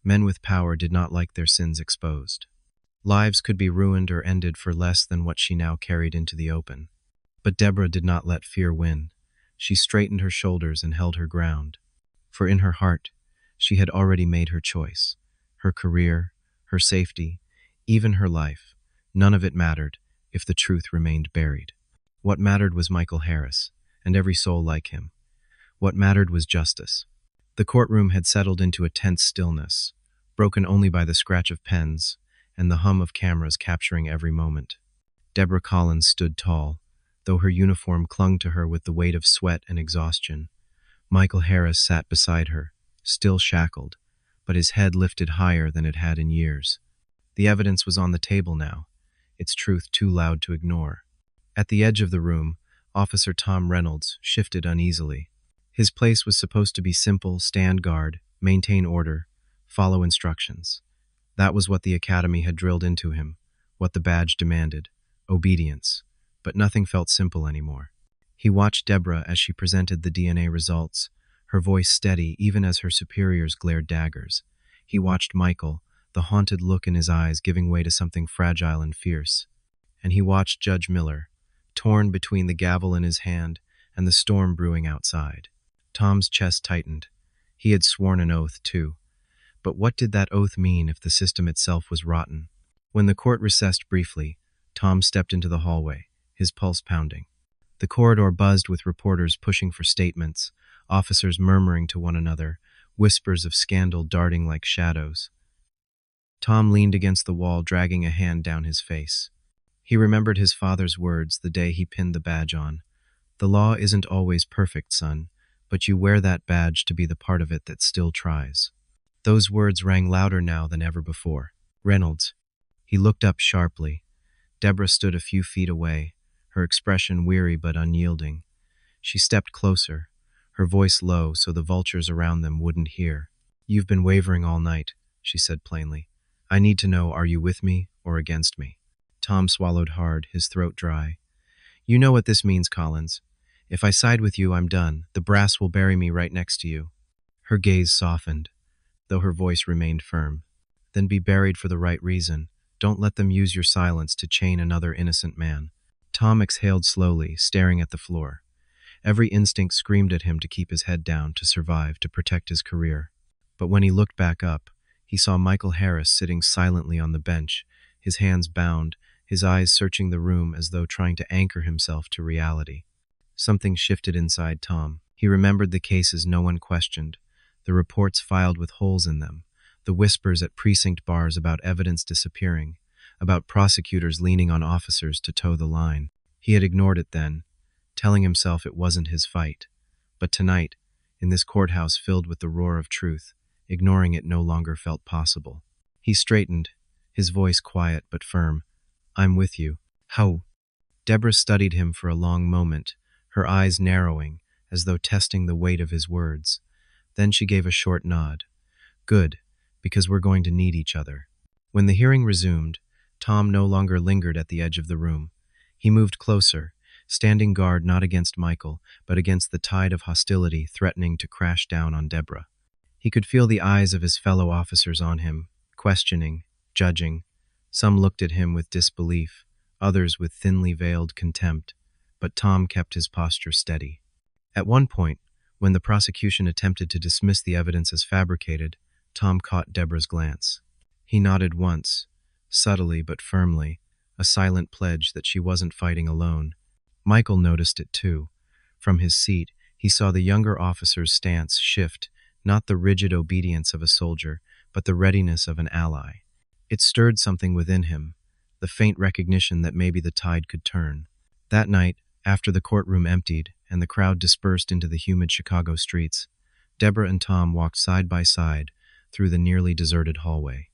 Men with power did not like their sins exposed. Lives could be ruined or ended for less than what she now carried into the open. But Deborah did not let fear win. She straightened her shoulders and held her ground. For in her heart, she had already made her choice. Her career, her safety, even her life, none of it mattered if the truth remained buried. What mattered was Michael Harris, and every soul like him. What mattered was justice. The courtroom had settled into a tense stillness, broken only by the scratch of pens and the hum of cameras capturing every moment. Deborah Collins stood tall, though her uniform clung to her with the weight of sweat and exhaustion. Michael Harris sat beside her, still shackled, but his head lifted higher than it had in years. The evidence was on the table now, its truth too loud to ignore. At the edge of the room, Officer Tom Reynolds shifted uneasily. His place was supposed to be simple: stand guard, maintain order, follow instructions. That was what the academy had drilled into him, what the badge demanded: obedience. But nothing felt simple anymore. He watched Deborah as she presented the DNA results, her voice steady even as her superiors glared daggers. He watched Michael, the haunted look in his eyes giving way to something fragile and fierce. And he watched Judge Miller, torn between the gavel in his hand and the storm brewing outside. Tom's chest tightened. He had sworn an oath, too. But what did that oath mean if the system itself was rotten? When the court recessed briefly, Tom stepped into the hallway, his pulse pounding. The corridor buzzed with reporters pushing for statements, officers murmuring to one another, whispers of scandal darting like shadows. Tom leaned against the wall, dragging a hand down his face. He remembered his father's words the day he pinned the badge on. The law isn't always perfect, son, but you wear that badge to be the part of it that still tries. Those words rang louder now than ever before. Reynolds. He looked up sharply. Deborah stood a few feet away, her expression weary but unyielding. She stepped closer, her voice low so the vultures around them wouldn't hear. "You've been wavering all night," she said plainly. "I need to know, are you with me or against me?" Tom swallowed hard, his throat dry. "You know what this means, Collins. If I side with you, I'm done. The brass will bury me right next to you." Her gaze softened, though her voice remained firm. "Then be buried for the right reason. Don't let them use your silence to chain another innocent man." Tom exhaled slowly, staring at the floor. Every instinct screamed at him to keep his head down, to survive, to protect his career. But when he looked back up, he saw Michael Harris sitting silently on the bench, his hands bound, his eyes searching the room as though trying to anchor himself to reality. Something shifted inside Tom. He remembered the cases no one questioned, the reports filed with holes in them, the whispers at precinct bars about evidence disappearing, about prosecutors leaning on officers to toe the line. He had ignored it then, telling himself it wasn't his fight. But tonight, in this courthouse filled with the roar of truth, ignoring it no longer felt possible. He straightened, his voice quiet but firm. "I'm with you." "How?" Deborah studied him for a long moment, her eyes narrowing, as though testing the weight of his words. Then she gave a short nod. "Good, because we're going to need each other." When the hearing resumed, Tom no longer lingered at the edge of the room. He moved closer, standing guard not against Michael, but against the tide of hostility threatening to crash down on Deborah. He could feel the eyes of his fellow officers on him, questioning, judging. Some looked at him with disbelief, others with thinly veiled contempt, but Tom kept his posture steady. At one point, when the prosecution attempted to dismiss the evidence as fabricated, Tom caught Deborah's glance. He nodded once, subtly but firmly, a silent pledge that she wasn't fighting alone. Michael noticed it too. From his seat, he saw the younger officer's stance shift, not the rigid obedience of a soldier, but the readiness of an ally. It stirred something within him, the faint recognition that maybe the tide could turn. That night, after the courtroom emptied and the crowd dispersed into the humid Chicago streets, Deborah and Tom walked side by side through the nearly deserted hallway.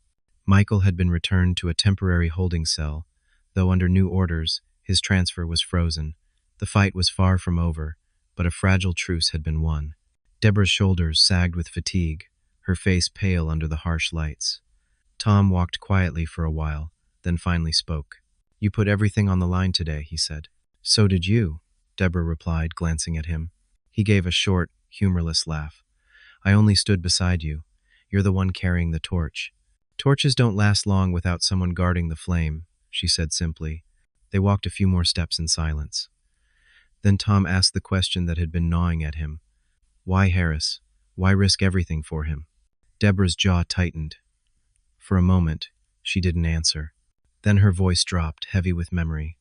Michael had been returned to a temporary holding cell, though under new orders, his transfer was frozen. The fight was far from over, but a fragile truce had been won. Deborah's shoulders sagged with fatigue, her face pale under the harsh lights. Tom walked quietly for a while, then finally spoke. "You put everything on the line today," he said. "So did you," Deborah replied, glancing at him. He gave a short, humorless laugh. "I only stood beside you. You're the one carrying the torch." "Torches don't last long without someone guarding the flame," she said simply. They walked a few more steps in silence. Then Tom asked the question that had been gnawing at him. Why Harris? Why risk everything for him? Deborah's jaw tightened. For a moment, she didn't answer. Then her voice dropped, heavy with memory.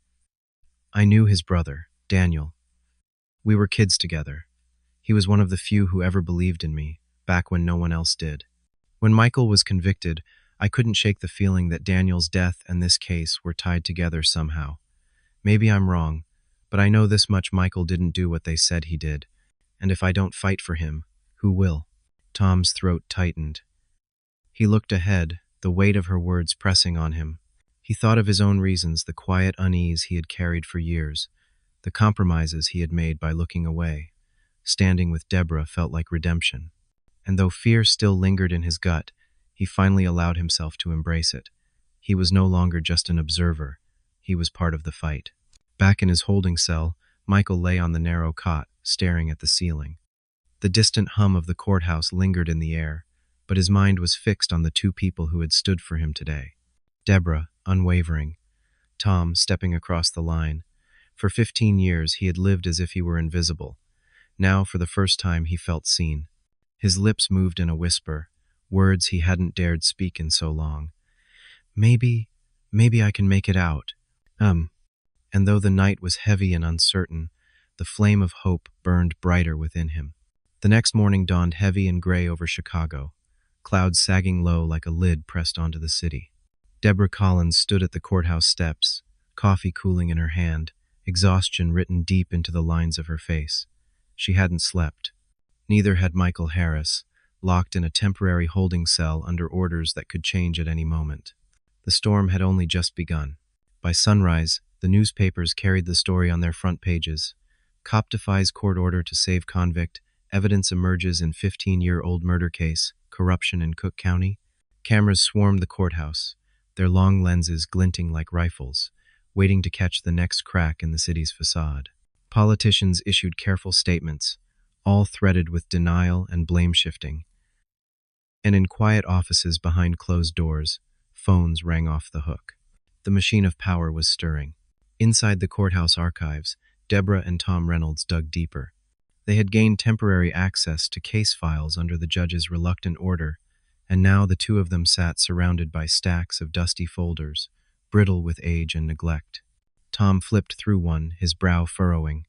"I knew his brother, Daniel. We were kids together. He was one of the few who ever believed in me, back when no one else did. When Michael was convicted, I couldn't shake the feeling that Daniel's death and this case were tied together somehow. Maybe I'm wrong, But I know this much: Michael didn't do what they said he did. And if I don't fight for him, who will? Tom's throat tightened. He looked ahead, the weight of her words pressing on him. He thought of his own reasons, the quiet unease he had carried for years, the compromises he had made by looking away. Standing with Deborah felt like redemption. And though fear still lingered in his gut, he finally allowed himself to embrace it. He was no longer just an observer. He was part of the fight. Back in his holding cell, Michael lay on the narrow cot, staring at the ceiling. The distant hum of the courthouse lingered in the air, but his mind was fixed on the two people who had stood for him today. Deborah, unwavering. Tom, stepping across the line. For 15 years, he had lived as if he were invisible. Now, for the first time, he felt seen. His lips moved in a whisper, words he hadn't dared speak in so long. Maybe I can make it out. And though the night was heavy and uncertain, the flame of hope burned brighter within him. The next morning dawned heavy and gray over Chicago, clouds sagging low like a lid pressed onto the city. Deborah Collins stood at the courthouse steps, coffee cooling in her hand, exhaustion written deep into the lines of her face. She hadn't slept. Neither had Michael Harris, locked in a temporary holding cell under orders that could change at any moment. The storm had only just begun. By sunrise, the newspapers carried the story on their front pages. Cop defies court order to save convict. Evidence emerges in 15-year-old murder case. Corruption in Cook County. Cameras swarmed the courthouse, their long lenses glinting like rifles, waiting to catch the next crack in the city's facade. Politicians issued careful statements, all threaded with denial and blame-shifting. And in quiet offices behind closed doors, phones rang off the hook. The machine of power was stirring. Inside the courthouse archives, Deborah and Tom Reynolds dug deeper. They had gained temporary access to case files under the judge's reluctant order, and now the two of them sat surrounded by stacks of dusty folders, brittle with age and neglect. Tom flipped through one, his brow furrowing.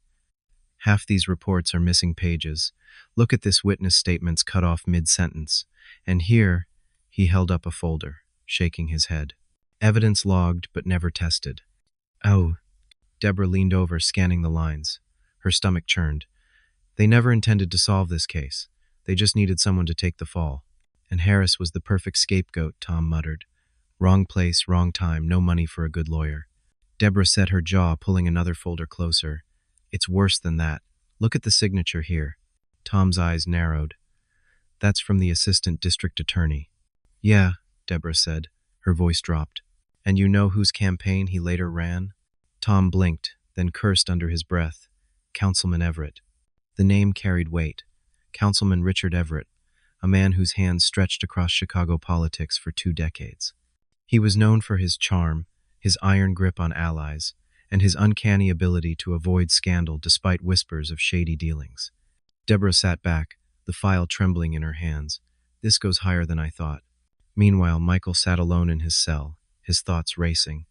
Half these reports are missing pages. Look at this witness statements cut off mid-sentence. And here, he held up a folder, shaking his head. Evidence logged, but never tested. Oh. Deborah leaned over, scanning the lines. Her stomach churned. They never intended to solve this case. They just needed someone to take the fall. And Harris was the perfect scapegoat, Tom muttered. Wrong place, wrong time, no money for a good lawyer. Deborah set her jaw, pulling another folder closer. It's worse than that. Look at the signature here. Tom's eyes narrowed. That's from the assistant district attorney. Yeah, Deborah said. Her voice dropped. And you know whose campaign he later ran? Tom blinked, then cursed under his breath. Councilman Everett. The name carried weight. Councilman Richard Everett, a man whose hands stretched across Chicago politics for 2 decades. He was known for his charm, his iron grip on allies, and his uncanny ability to avoid scandal despite whispers of shady dealings. Deborah sat back, the file trembling in her hands. This goes higher than I thought. Meanwhile, Michael sat alone in his cell, his thoughts racing.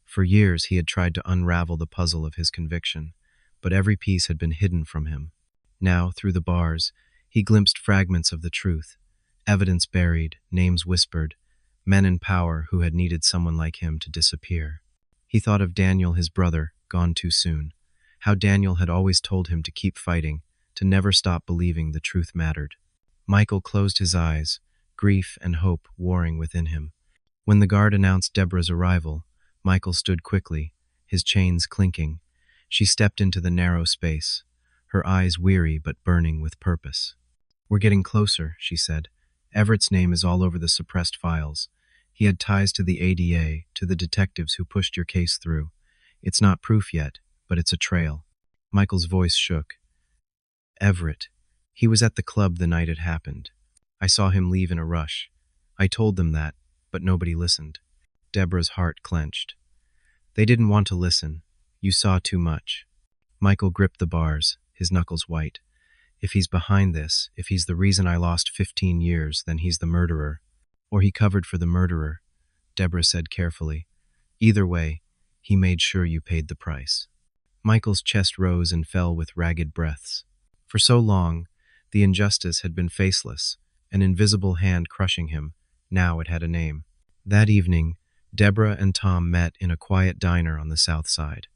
For years, he had tried to unravel the puzzle of his conviction, but every piece had been hidden from him. Now, through the bars, he glimpsed fragments of the truth, evidence buried, names whispered, men in power who had needed someone like him to disappear. He thought of Daniel, his brother, gone too soon, how Daniel had always told him to keep fighting, to never stop believing the truth mattered. Michael closed his eyes, grief and hope warring within him. When the guard announced Deborah's arrival, Michael stood quickly, his chains clinking. She stepped into the narrow space, her eyes weary but burning with purpose. We're getting closer, she said. Everett's name is all over the suppressed files. He had ties to the ADA, to the detectives who pushed your case through. It's not proof yet, but it's a trail. Michael's voice shook. Everett. He was at the club the night it happened. I saw him leave in a rush. I told them that, but nobody listened. Deborah's heart clenched. They didn't want to listen. You saw too much. Michael gripped the bars, his knuckles white. If he's behind this, if he's the reason I lost 15 years, then he's the murderer. Or he covered for the murderer, Deborah said carefully. Either way, he made sure you paid the price. Michael's chest rose and fell with ragged breaths. For so long, the injustice had been faceless, an invisible hand crushing him. Now it had a name. That evening, Deborah and Tom met in a quiet diner on the south side.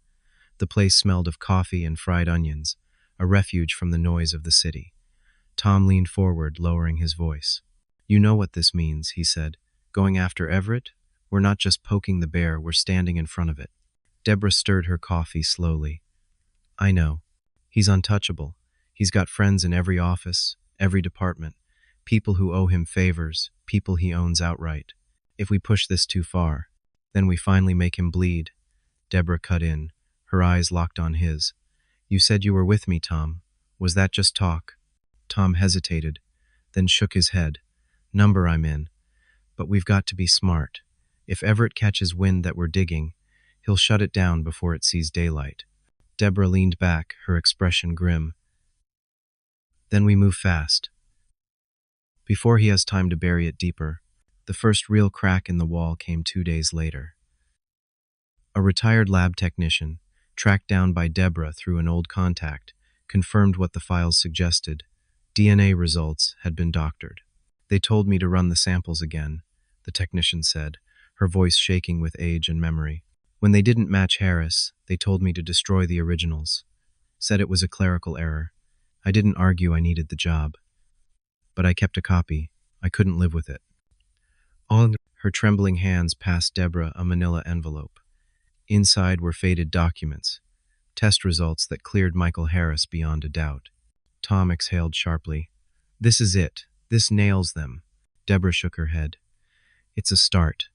The place smelled of coffee and fried onions, a refuge from the noise of the city. Tom leaned forward, lowering his voice. "You know what this means," he said. "Going after Everett? We're not just poking the bear, we're standing in front of it." Deborah stirred her coffee slowly. "I know. He's untouchable. He's got friends in every office, every department, people who owe him favors, people he owns outright. If we push this too far, then we finally make him bleed." Deborah cut in, her eyes locked on his. "You said you were with me, Tom. Was that just talk?" Tom hesitated, then shook his head. "Number I'm in. But we've got to be smart. If Everett catches wind that we're digging, he'll shut it down before it sees daylight." Deborah leaned back, her expression grim. "Then we move fast. Before he has time to bury it deeper." The first real crack in the wall came 2 days later. A retired lab technician, tracked down by Deborah through an old contact, confirmed what the files suggested. DNA results had been doctored. "They told me to run the samples again," the technician said, her voice shaking with age and memory. "When they didn't match Harris, they told me to destroy the originals. Said it was a clerical error. I didn't argue I needed the job. But I kept a copy. I couldn't live with it." On her trembling hands passed Deborah a manila envelope. Inside were faded documents, test results that cleared Michael Harris beyond a doubt. Tom exhaled sharply. "This is it. This nails them." Deborah shook her head. "It's a start,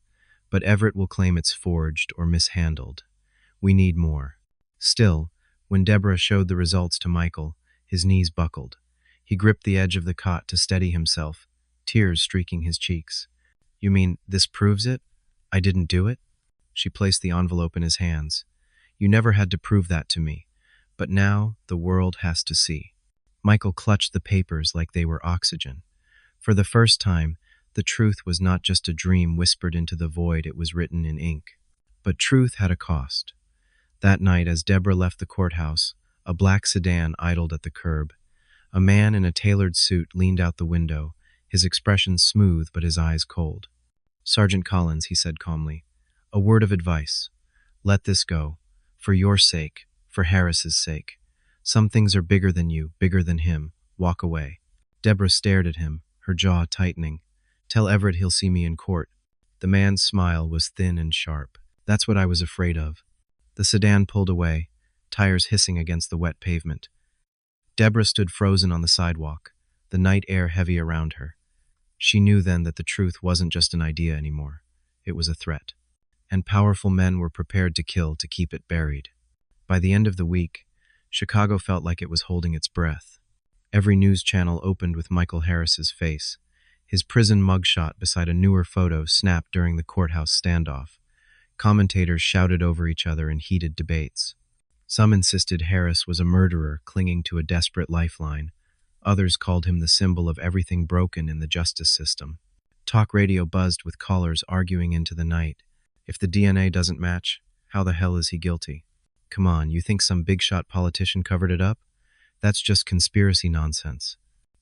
but Everett will claim it's forged or mishandled. We need more." Still, when Deborah showed the results to Michael, his knees buckled. He gripped the edge of the cot to steady himself, tears streaking his cheeks. "You mean this proves it? I didn't do it?" She placed the envelope in his hands. "You never had to prove that to me, but now the world has to see." Michael clutched the papers like they were oxygen. For the first time, the truth was not just a dream whispered into the void, it was written in ink. But truth had a cost. That night, as Deborah left the courthouse, a black sedan idled at the curb. A man in a tailored suit leaned out the window, his expression smooth but his eyes cold. "Sergeant Collins," he said calmly, "a word of advice. Let this go. For your sake, for Harris's sake. Some things are bigger than you, bigger than him. Walk away." Deborah stared at him, her jaw tightening. "Tell Everett he'll see me in court." The man's smile was thin and sharp. "That's what I was afraid of." The sedan pulled away, tires hissing against the wet pavement. Deborah stood frozen on the sidewalk, the night air heavy around her. She knew then that the truth wasn't just an idea anymore. It was a threat. And powerful men were prepared to kill to keep it buried. By the end of the week, Chicago felt like it was holding its breath. Every news channel opened with Michael Harris's face, his prison mugshot beside a newer photo snapped during the courthouse standoff. Commentators shouted over each other in heated debates. Some insisted Harris was a murderer clinging to a desperate lifeline. Others called him the symbol of everything broken in the justice system. Talk radio buzzed with callers arguing into the night. If the DNA doesn't match, how the hell is he guilty? Come on, you think some big-shot politician covered it up? That's just conspiracy nonsense.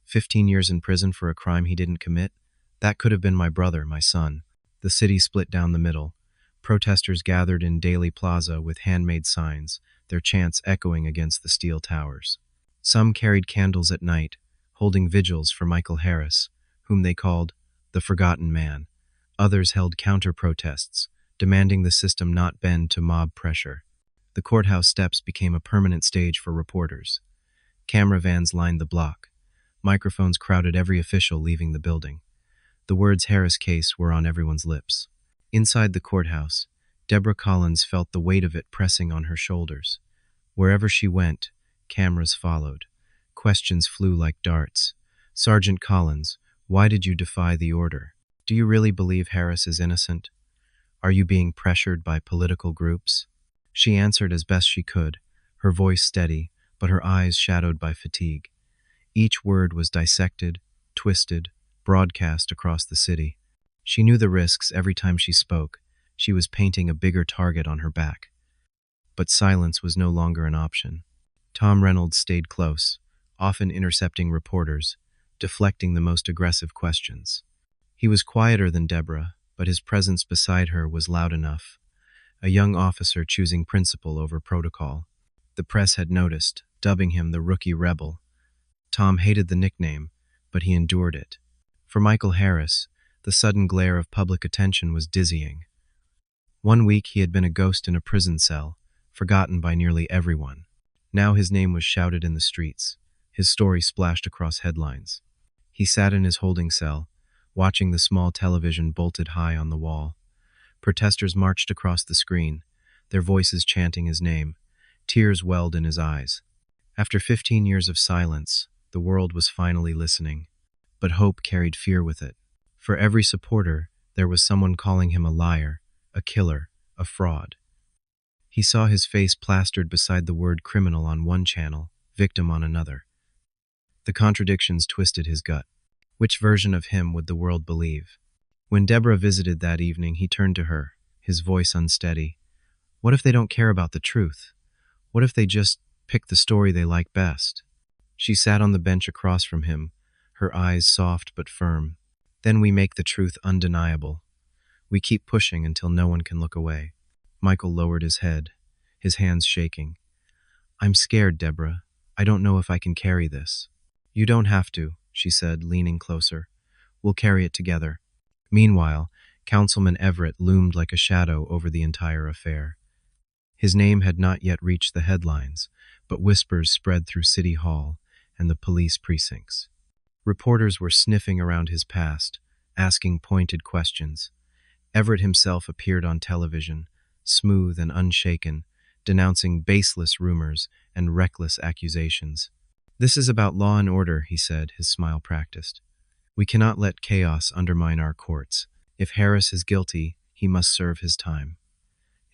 15 years in prison for a crime he didn't commit? That could have been my brother, my son. The city split down the middle. Protesters gathered in Daly Plaza with handmade signs, their chants echoing against the steel towers. Some carried candles at night, holding vigils for Michael Harris, whom they called the Forgotten Man. Others held counter-protests, demanding the system not bend to mob pressure. The courthouse steps became a permanent stage for reporters. Camera vans lined the block. Microphones crowded every official leaving the building. The words Harris case were on everyone's lips. Inside the courthouse, Deborah Collins felt the weight of it pressing on her shoulders. Wherever she went, cameras followed. Questions flew like darts. "Sergeant Collins, why did you defy the order? Do you really believe Harris is innocent? Are you being pressured by political groups?" She answered as best she could, her voice steady, but her eyes shadowed by fatigue. Each word was dissected, twisted, broadcast across the city. She knew the risks every time she spoke. She was painting a bigger target on her back. But silence was no longer an option. Tom Reynolds stayed close, often intercepting reporters, deflecting the most aggressive questions. He was quieter than Deborah, but his presence beside her was loud enough. A young officer choosing principle over protocol. The press had noticed, dubbing him the rookie rebel. Tom hated the nickname, but he endured it. For Michael Harris, the sudden glare of public attention was dizzying. One week he had been a ghost in a prison cell, forgotten by nearly everyone. Now his name was shouted in the streets. His story splashed across headlines. He sat in his holding cell, watching the small television bolted high on the wall. Protesters marched across the screen, their voices chanting his name. Tears welled in his eyes. After 15 years of silence, the world was finally listening. But hope carried fear with it. For every supporter, there was someone calling him a liar, a killer, a fraud. He saw his face plastered beside the word criminal on one channel, victim on another. The contradictions twisted his gut. Which version of him would the world believe? When Deborah visited that evening, he turned to her, his voice unsteady. What if they don't care about the truth? What if they just pick the story they like best? She sat on the bench across from him, her eyes soft but firm. Then we make the truth undeniable. We keep pushing until no one can look away. Michael lowered his head, his hands shaking. I'm scared, Deborah. I don't know if I can carry this. You don't have to, she said, leaning closer. We'll carry it together. Meanwhile, Councilman Everett loomed like a shadow over the entire affair. His name had not yet reached the headlines, but whispers spread through City Hall and the police precincts. Reporters were sniffing around his past, asking pointed questions. Everett himself appeared on television, smooth and unshaken, denouncing baseless rumors and reckless accusations. This is about law and order, he said, his smile practiced. We cannot let chaos undermine our courts. If Harris is guilty, he must serve his time.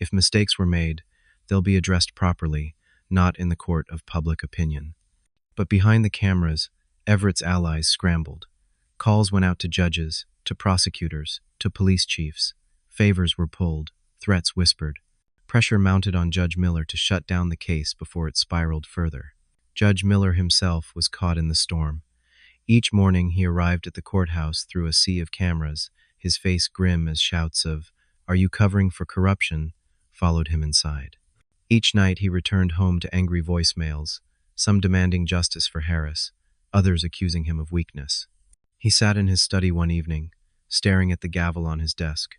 If mistakes were made, they'll be addressed properly, not in the court of public opinion. But behind the cameras, Everett's allies scrambled. Calls went out to judges, to prosecutors, to police chiefs. Favors were pulled, threats whispered. Pressure mounted on Judge Miller to shut down the case before it spiraled further. Judge Miller himself was caught in the storm. Each morning he arrived at the courthouse through a sea of cameras, his face grim as shouts of, "Are you covering for corruption?" followed him inside. Each night he returned home to angry voicemails, some demanding justice for Harris, others accusing him of weakness. He sat in his study one evening, staring at the gavel on his desk.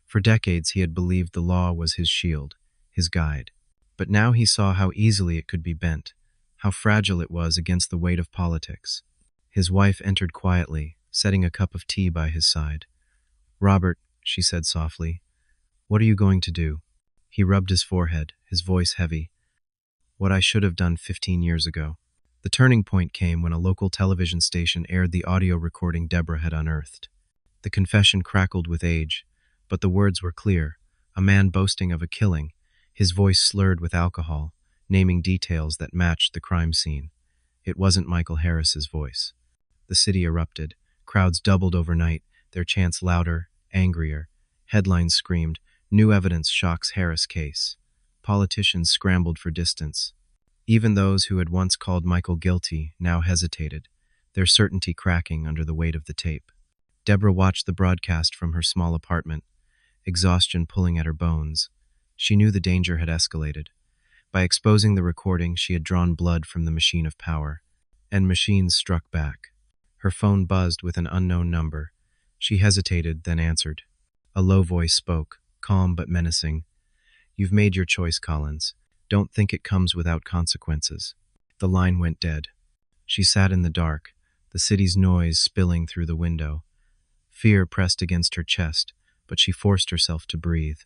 For decades he had believed the law was his shield, his guide. But now he saw how easily it could be bent, how fragile it was against the weight of politics. His wife entered quietly, setting a cup of tea by his side. "Robert," she said softly, "what are you going to do?" He rubbed his forehead, his voice heavy. "What I should have done 15 years ago." The turning point came when a local television station aired the audio recording Deborah had unearthed. The confession crackled with age, but the words were clear, a man boasting of a killing, his voice slurred with alcohol, naming details that matched the crime scene. It wasn't Michael Harris's voice. The city erupted. Crowds doubled overnight, their chants louder, angrier. Headlines screamed, "New evidence shocks Harris case." Politicians scrambled for distance. Even those who had once called Michael guilty now hesitated, their certainty cracking under the weight of the tape. Deborah watched the broadcast from her small apartment, exhaustion pulling at her bones. She knew the danger had escalated. By exposing the recording, she had drawn blood from the machine of power, and machines struck back. Her phone buzzed with an unknown number. She hesitated, then answered. A low voice spoke, calm but menacing. "You've made your choice, Collins. Don't think it comes without consequences." The line went dead. She sat in the dark, the city's noise spilling through the window. Fear pressed against her chest, but she forced herself to breathe.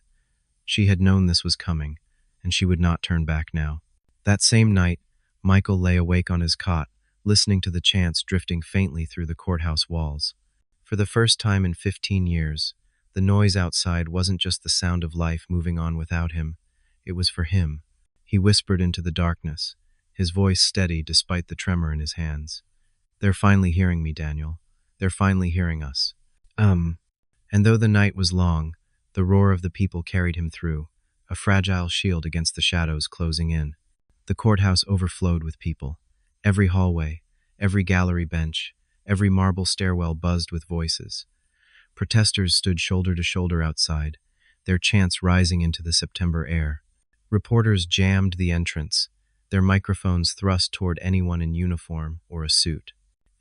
She had known this was coming, and she would not turn back now. That same night, Michael lay awake on his cot, listening to the chants drifting faintly through the courthouse walls. For the first time in 15 years, the noise outside wasn't just the sound of life moving on without him. It was for him. He whispered into the darkness, his voice steady despite the tremor in his hands. "They're finally hearing me, Daniel. They're finally hearing us." And though the night was long, the roar of the people carried him through, a fragile shield against the shadows closing in. The courthouse overflowed with people. Every hallway, every gallery bench, every marble stairwell buzzed with voices. Protesters stood shoulder to shoulder outside, their chants rising into the September air. Reporters jammed the entrance, their microphones thrust toward anyone in uniform or a suit.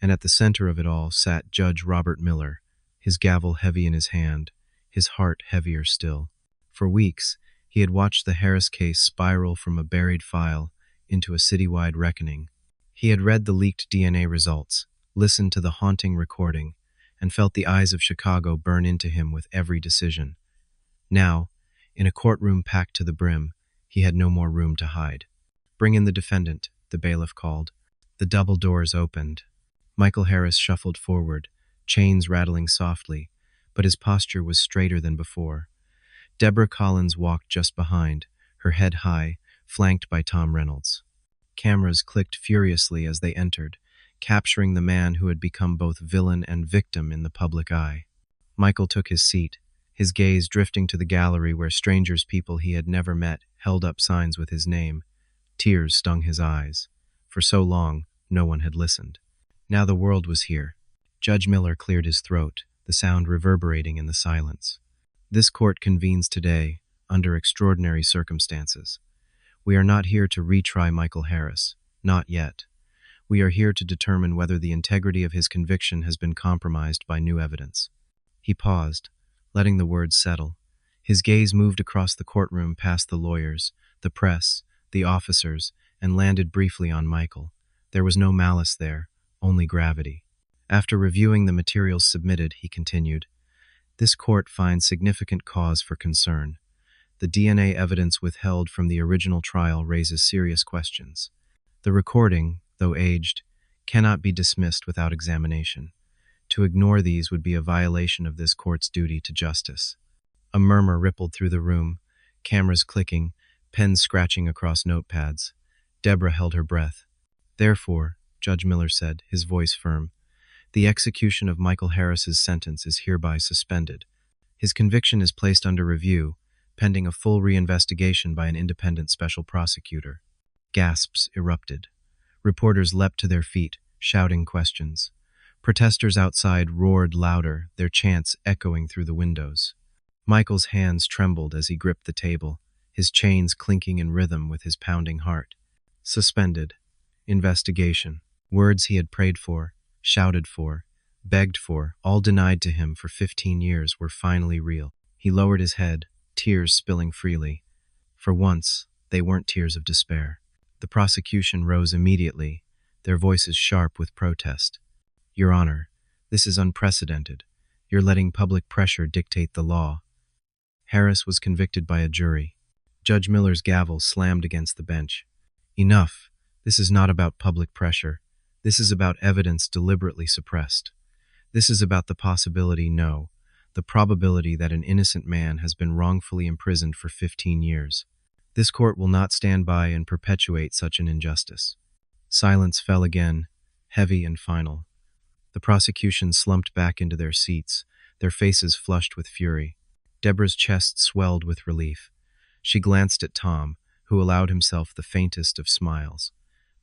And at the center of it all sat Judge Robert Miller, his gavel heavy in his hand, his heart heavier still. For weeks, he had watched the Harris case spiral from a buried file into a citywide reckoning. He had read the leaked DNA results, listened to the haunting recording, and felt the eyes of Chicago burn into him with every decision. Now, in a courtroom packed to the brim, he had no more room to hide. "Bring in the defendant," the bailiff called. The double doors opened. Michael Harris shuffled forward, chains rattling softly, but his posture was straighter than before. Deborah Collins walked just behind, her head high, flanked by Tom Reynolds. Cameras clicked furiously as they entered, capturing the man who had become both villain and victim in the public eye. Michael took his seat, his gaze drifting to the gallery where strangers, people he had never met, held up signs with his name. Tears stung his eyes. For so long, no one had listened. Now the world was here. Judge Miller cleared his throat, the sound reverberating in the silence. "This court convenes today under extraordinary circumstances. We are not here to retry Michael Harris. Not yet. We are here to determine whether the integrity of his conviction has been compromised by new evidence." He paused, letting the words settle. His gaze moved across the courtroom past the lawyers, the press, the officers, and landed briefly on Michael. There was no malice there, only gravity. After reviewing the materials submitted, he continued, "This court finds significant cause for concern. The DNA evidence withheld from the original trial raises serious questions. The recording, though aged, cannot be dismissed without examination. To ignore these would be a violation of this court's duty to justice." A murmur rippled through the room, cameras clicking, pens scratching across notepads. Deborah held her breath. "Therefore," Judge Miller said, his voice firm, "the execution of Michael Harris's sentence is hereby suspended. His conviction is placed under review, pending a full reinvestigation by an independent special prosecutor." Gasps erupted. Reporters leapt to their feet, shouting questions. Protesters outside roared louder, their chants echoing through the windows. Michael's hands trembled as he gripped the table, his chains clinking in rhythm with his pounding heart. Suspended. Investigation. Words he had prayed for, shouted for, begged for, all denied to him for 15 years, were finally real. He lowered his head, tears spilling freely. For once, they weren't tears of despair. The prosecution rose immediately, their voices sharp with protest. "Your Honor, this is unprecedented. You're letting public pressure dictate the law." Harris was convicted by a jury. Judge Miller's gavel slammed against the bench. "Enough. This is not about public pressure. This is about evidence deliberately suppressed. This is about the possibility, no, the probability that an innocent man has been wrongfully imprisoned for 15 years. This court will not stand by and perpetuate such an injustice." Silence fell again, heavy and final. The prosecution slumped back into their seats, their faces flushed with fury. Deborah's chest swelled with relief. She glanced at Tom, who allowed himself the faintest of smiles.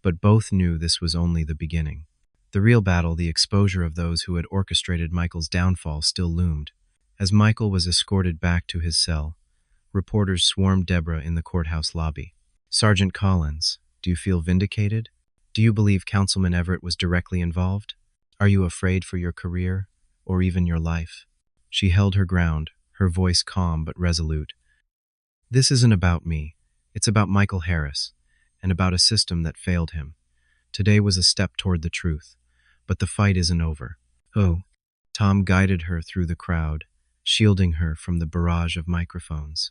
But both knew this was only the beginning. The real battle, the exposure of those who had orchestrated Michael's downfall, still loomed. As Michael was escorted back to his cell, reporters swarmed Deborah in the courthouse lobby. "Sergeant Collins, do you feel vindicated? Do you believe Councilman Everett was directly involved? Are you afraid for your career, or even your life?" She held her ground, her voice calm but resolute. "This isn't about me. It's about Michael Harris, and about a system that failed him. Today was a step toward the truth, but the fight isn't over." "Oh." Tom guided her through the crowd, shielding her from the barrage of microphones.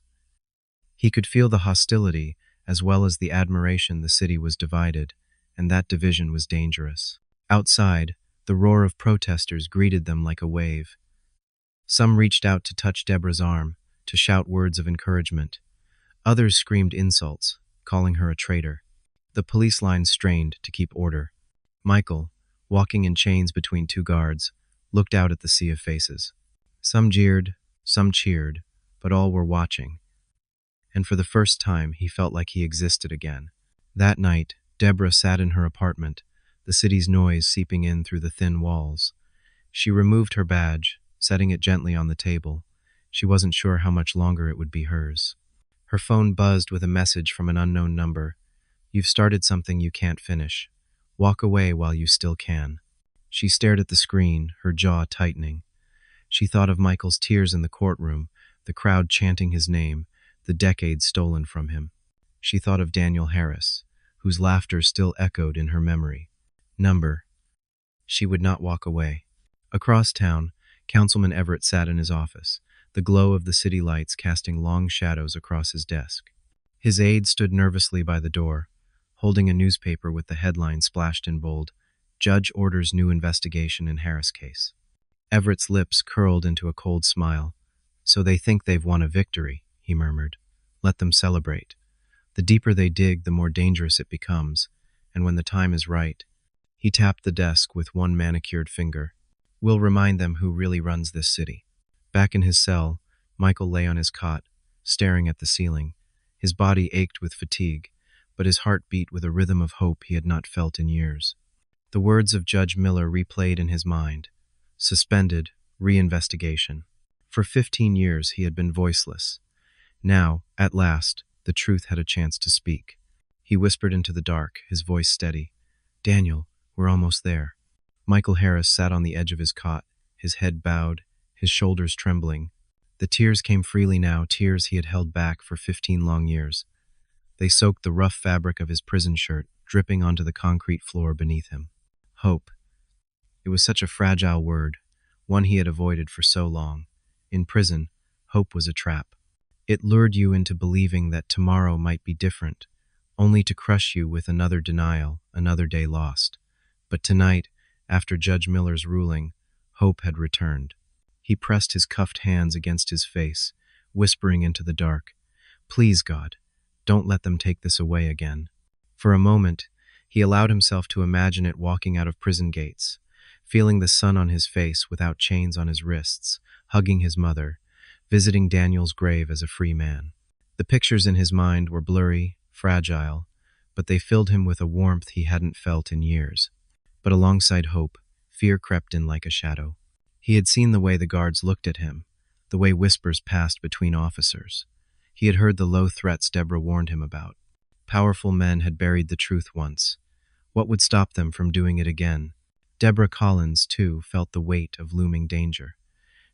He could feel the hostility as well as the admiration. The city was divided, and that division was dangerous. Outside, the roar of protesters greeted them like a wave. Some reached out to touch Deborah's arm, to shout words of encouragement. Others screamed insults, calling her a traitor. The police line strained to keep order. Michael, walking in chains between two guards, looked out at the sea of faces. Some jeered, some cheered, but all were watching. And for the first time, he felt like he existed again. That night, Deborah sat in her apartment, the city's noise seeping in through the thin walls. She removed her badge, setting it gently on the table. She wasn't sure how much longer it would be hers. Her phone buzzed with a message from an unknown number. You've started something you can't finish. Walk away while you still can. She stared at the screen, her jaw tightening. She thought of Michael's tears in the courtroom, the crowd chanting his name, the decades stolen from him. She thought of Daniel Harris, whose laughter still echoed in her memory. Number. She would not walk away. Across town, Councilman Everett sat in his office, the glow of the city lights casting long shadows across his desk. His aide stood nervously by the door, holding a newspaper with the headline splashed in bold, "Judge orders new investigation in Harris case." Everett's lips curled into a cold smile. "So they think they've won a victory," he murmured. "Let them celebrate. The deeper they dig, the more dangerous it becomes, and when the time is right..." He tapped the desk with one manicured finger. "We'll remind them who really runs this city." Back in his cell, Michael lay on his cot, staring at the ceiling. His body ached with fatigue, but his heart beat with a rhythm of hope he had not felt in years. The words of Judge Miller replayed in his mind. Suspended, reinvestigation. For 15 years he had been voiceless. Now, at last, the truth had a chance to speak. He whispered into the dark, his voice steady. "Daniel, we're almost there." Michael Harris sat on the edge of his cot, his head bowed, his shoulders trembling. The tears came freely now, tears he had held back for 15 long years. They soaked the rough fabric of his prison shirt, dripping onto the concrete floor beneath him. Hope. It was such a fragile word, one he had avoided for so long. In prison, hope was a trap. It lured you into believing that tomorrow might be different, only to crush you with another denial, another day lost. But tonight, after Judge Miller's ruling, hope had returned. He pressed his cuffed hands against his face, whispering into the dark, "Please, God, don't let them take this away again." For a moment, he allowed himself to imagine it walking out of prison gates, feeling the sun on his face without chains on his wrists, hugging his mother, visiting Daniel's grave as a free man. The pictures in his mind were blurry, fragile, but they filled him with a warmth he hadn't felt in years. But alongside hope, fear crept in like a shadow. He had seen the way the guards looked at him, the way whispers passed between officers. He had heard the low threats Deborah warned him about. Powerful men had buried the truth once. What would stop them from doing it again? Deborah Collins, too, felt the weight of looming danger.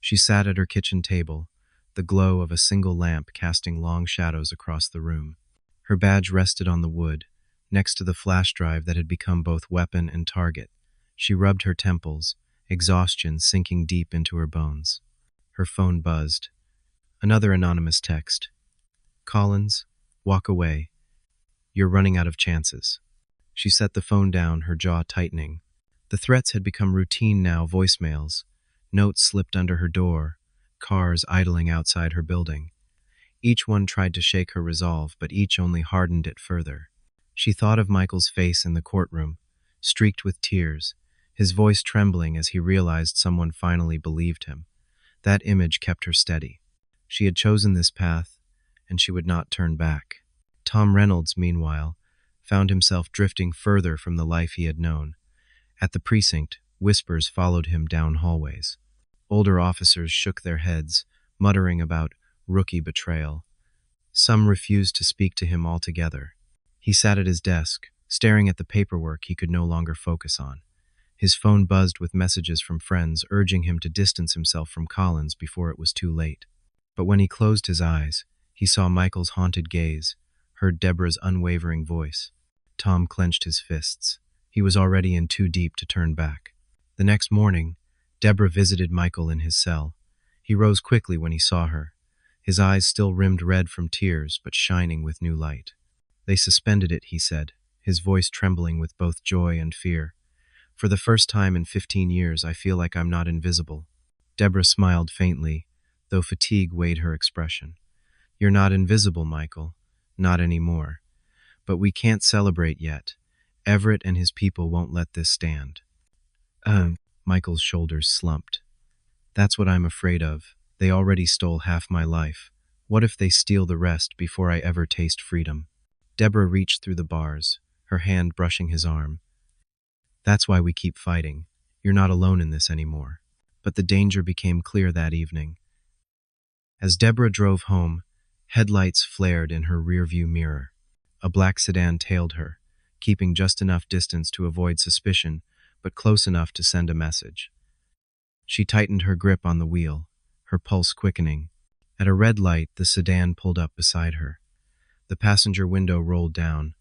She sat at her kitchen table, the glow of a single lamp casting long shadows across the room. Her badge rested on the wood, next to the flash drive that had become both weapon and target. She rubbed her temples, exhaustion sinking deep into her bones. Her phone buzzed. Another anonymous text. "Collins, walk away. You're running out of chances." She set the phone down, her jaw tightening. The threats had become routine now, voicemails. Notes slipped under her door, cars idling outside her building. Each one tried to shake her resolve, but each only hardened it further. She thought of Michael's face in the courtroom, streaked with tears, his voice trembling as he realized someone finally believed him. That image kept her steady. She had chosen this path, and she would not turn back. Tom Reynolds, meanwhile, found himself drifting further from the life he had known. At the precinct, whispers followed him down hallways. Older officers shook their heads, muttering about rookie betrayal. Some refused to speak to him altogether. He sat at his desk, staring at the paperwork he could no longer focus on. His phone buzzed with messages from friends urging him to distance himself from Collins before it was too late. But when he closed his eyes, he saw Michael's haunted gaze, heard Deborah's unwavering voice. Tom clenched his fists. He was already in too deep to turn back. The next morning, Deborah visited Michael in his cell. He rose quickly when he saw her, his eyes still rimmed red from tears but shining with new light. "They suspended it," he said, his voice trembling with both joy and fear. "For the first time in 15 years, I feel like I'm not invisible." Deborah smiled faintly, though fatigue weighed her expression. "You're not invisible, Michael. Not anymore. But we can't celebrate yet. Everett and his people won't let this stand." Michael's shoulders slumped. "That's what I'm afraid of. They already stole half my life. What if they steal the rest before I ever taste freedom?" Deborah reached through the bars, her hand brushing his arm. "That's why we keep fighting. You're not alone in this anymore." But the danger became clear that evening. As Deborah drove home, headlights flared in her rearview mirror. A black sedan tailed her, keeping just enough distance to avoid suspicion, but close enough to send a message. She tightened her grip on the wheel, her pulse quickening. At a red light, the sedan pulled up beside her. The passenger window rolled down.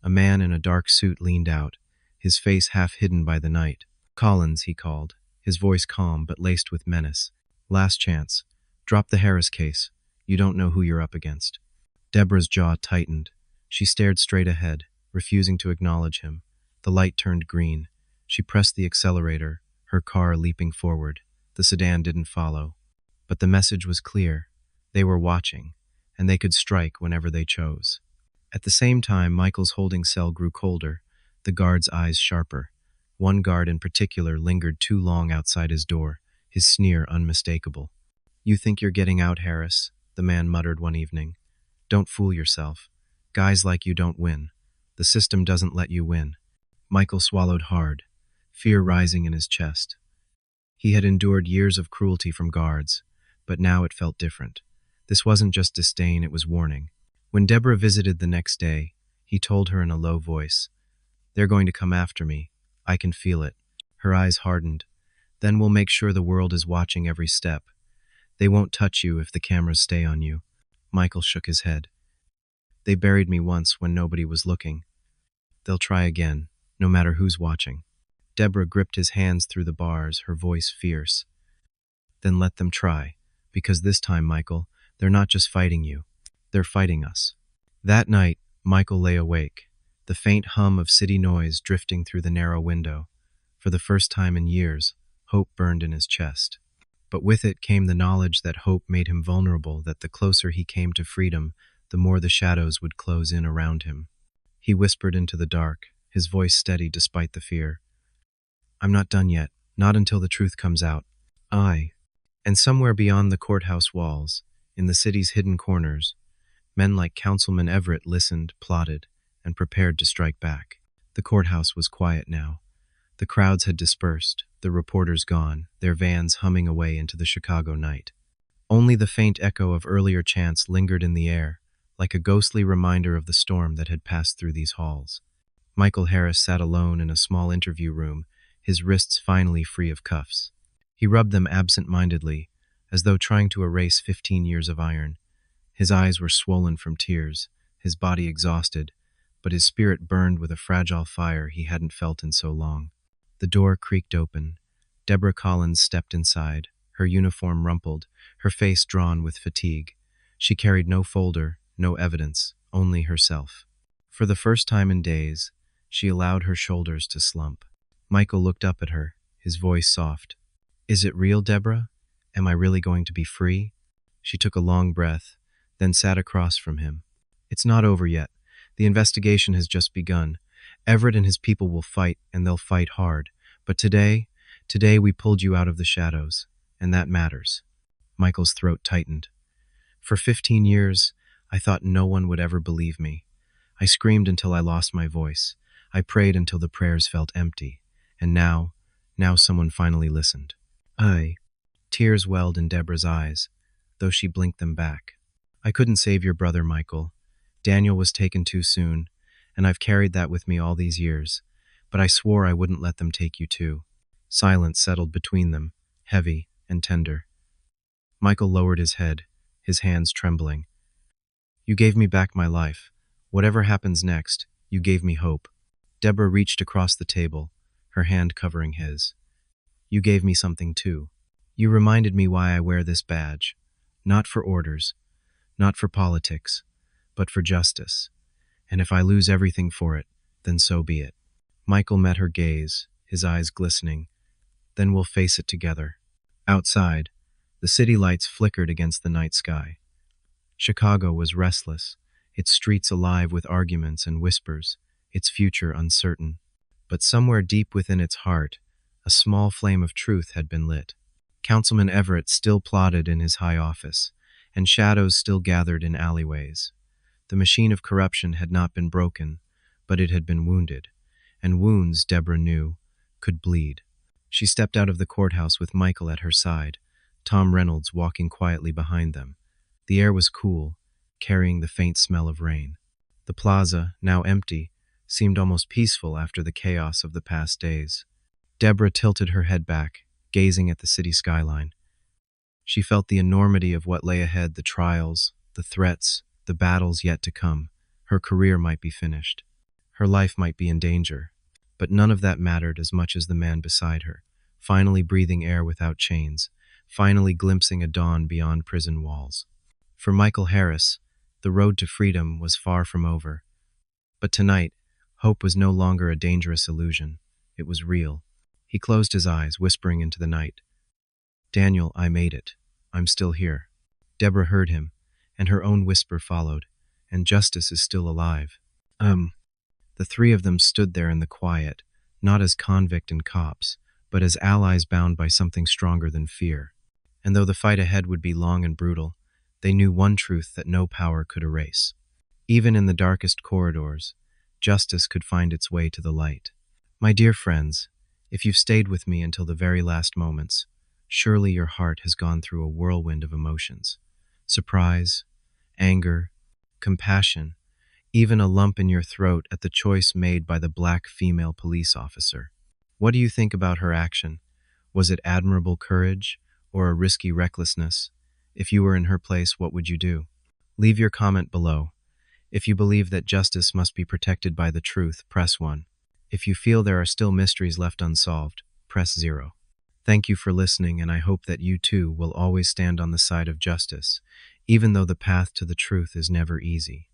A man in a dark suit leaned out, his face half hidden by the night. "Collins," he called, his voice calm but laced with menace. "Last chance. Drop the Harris case. You don't know who you're up against." Deborah's jaw tightened. She stared straight ahead, refusing to acknowledge him. The light turned green. She pressed the accelerator, her car leaping forward. The sedan didn't follow. But the message was clear. They were watching, and they could strike whenever they chose. At the same time, Michael's holding cell grew colder, the guard's eyes sharper. One guard in particular lingered too long outside his door, his sneer unmistakable. "You think you're getting out, Harris?" the man muttered one evening. "Don't fool yourself. Guys like you don't win. The system doesn't let you win." Michael swallowed hard, fear rising in his chest. He had endured years of cruelty from guards, but now it felt different. This wasn't just disdain, it was warning. When Deborah visited the next day, he told her in a low voice, "They're going to come after me. I can feel it." Her eyes hardened. "Then we'll make sure the world is watching every step. They won't touch you if the cameras stay on you." Michael shook his head. "They buried me once when nobody was looking. They'll try again, no matter who's watching." Deborah gripped his hands through the bars, her voice fierce. "Then let them try, because this time, Michael, they're not just fighting you. They're fighting us." That night, Michael lay awake, the faint hum of city noise drifting through the narrow window. For the first time in years, hope burned in his chest. But with it came the knowledge that hope made him vulnerable, that the closer he came to freedom, the more the shadows would close in around him. He whispered into the dark, his voice steady despite the fear. "I'm not done yet, not until the truth comes out." And somewhere beyond the courthouse walls, in the city's hidden corners, men like Councilman Everett listened, plotted, and prepared to strike back. The courthouse was quiet now. The crowds had dispersed, the reporters gone, their vans humming away into the Chicago night. Only the faint echo of earlier chants lingered in the air, like a ghostly reminder of the storm that had passed through these halls. Michael Harris sat alone in a small interview room, his wrists finally free of cuffs. He rubbed them absent-mindedly, as though trying to erase 15 years of iron. His eyes were swollen from tears, his body exhausted, but his spirit burned with a fragile fire he hadn't felt in so long. The door creaked open. Deborah Collins stepped inside, her uniform rumpled, her face drawn with fatigue. She carried no folder, no evidence, only herself. For the first time in days, she allowed her shoulders to slump. Michael looked up at her, his voice soft. "Is it real, Deborah? Am I really going to be free?" She took a long breath, then sat across from him. "It's not over yet. The investigation has just begun. Everett and his people will fight, and they'll fight hard. But today we pulled you out of the shadows, and that matters." Michael's throat tightened. "For 15 years, I thought no one would ever believe me. I screamed until I lost my voice. I prayed until the prayers felt empty. And now someone finally listened." Tears welled in Deborah's eyes, though she blinked them back. "I couldn't save your brother, Michael. Daniel was taken too soon, and I've carried that with me all these years. But I swore I wouldn't let them take you too." Silence settled between them, heavy and tender. Michael lowered his head, his hands trembling. "You gave me back my life. Whatever happens next, you gave me hope." Deborah reached across the table, her hand covering his. "You gave me something too. You reminded me why I wear this badge. Not for orders, not for politics, but for justice. And if I lose everything for it, then so be it." Michael met her gaze, his eyes glistening. "Then we'll face it together." Outside, the city lights flickered against the night sky. Chicago was restless, its streets alive with arguments and whispers, its future uncertain. But somewhere deep within its heart, a small flame of truth had been lit. Councilman Everett still plotted in his high office, and shadows still gathered in alleyways. The machine of corruption had not been broken, but it had been wounded, and wounds, Deborah knew, could bleed. She stepped out of the courthouse with Michael at her side, Tom Reynolds walking quietly behind them. The air was cool, carrying the faint smell of rain. The plaza, now empty, seemed almost peaceful after the chaos of the past days. Deborah tilted her head back, gazing at the city skyline. She felt the enormity of what lay ahead, the trials, the threats, the battles yet to come. Her career might be finished. Her life might be in danger. But none of that mattered as much as the man beside her, finally breathing air without chains, finally glimpsing a dawn beyond prison walls. For Michael Harris, the road to freedom was far from over. But tonight, hope was no longer a dangerous illusion. It was real. He closed his eyes, whispering into the night, "Daniel, I made it. I'm still here." Deborah heard him, and her own whisper followed, "And justice is still alive." The three of them stood there in the quiet, not as convict and cops, but as allies bound by something stronger than fear. And though the fight ahead would be long and brutal, they knew one truth that no power could erase. Even in the darkest corridors, justice could find its way to the light. My dear friends, if you've stayed with me until the very last moments, surely your heart has gone through a whirlwind of emotions. Surprise, anger, compassion, even a lump in your throat at the choice made by the black female police officer. What do you think about her action? Was it admirable courage or a risky recklessness? If you were in her place, what would you do? Leave your comment below. If you believe that justice must be protected by the truth, press 1. If you feel there are still mysteries left unsolved, press 0. Thank you for listening, and I hope that you too will always stand on the side of justice, even though the path to the truth is never easy.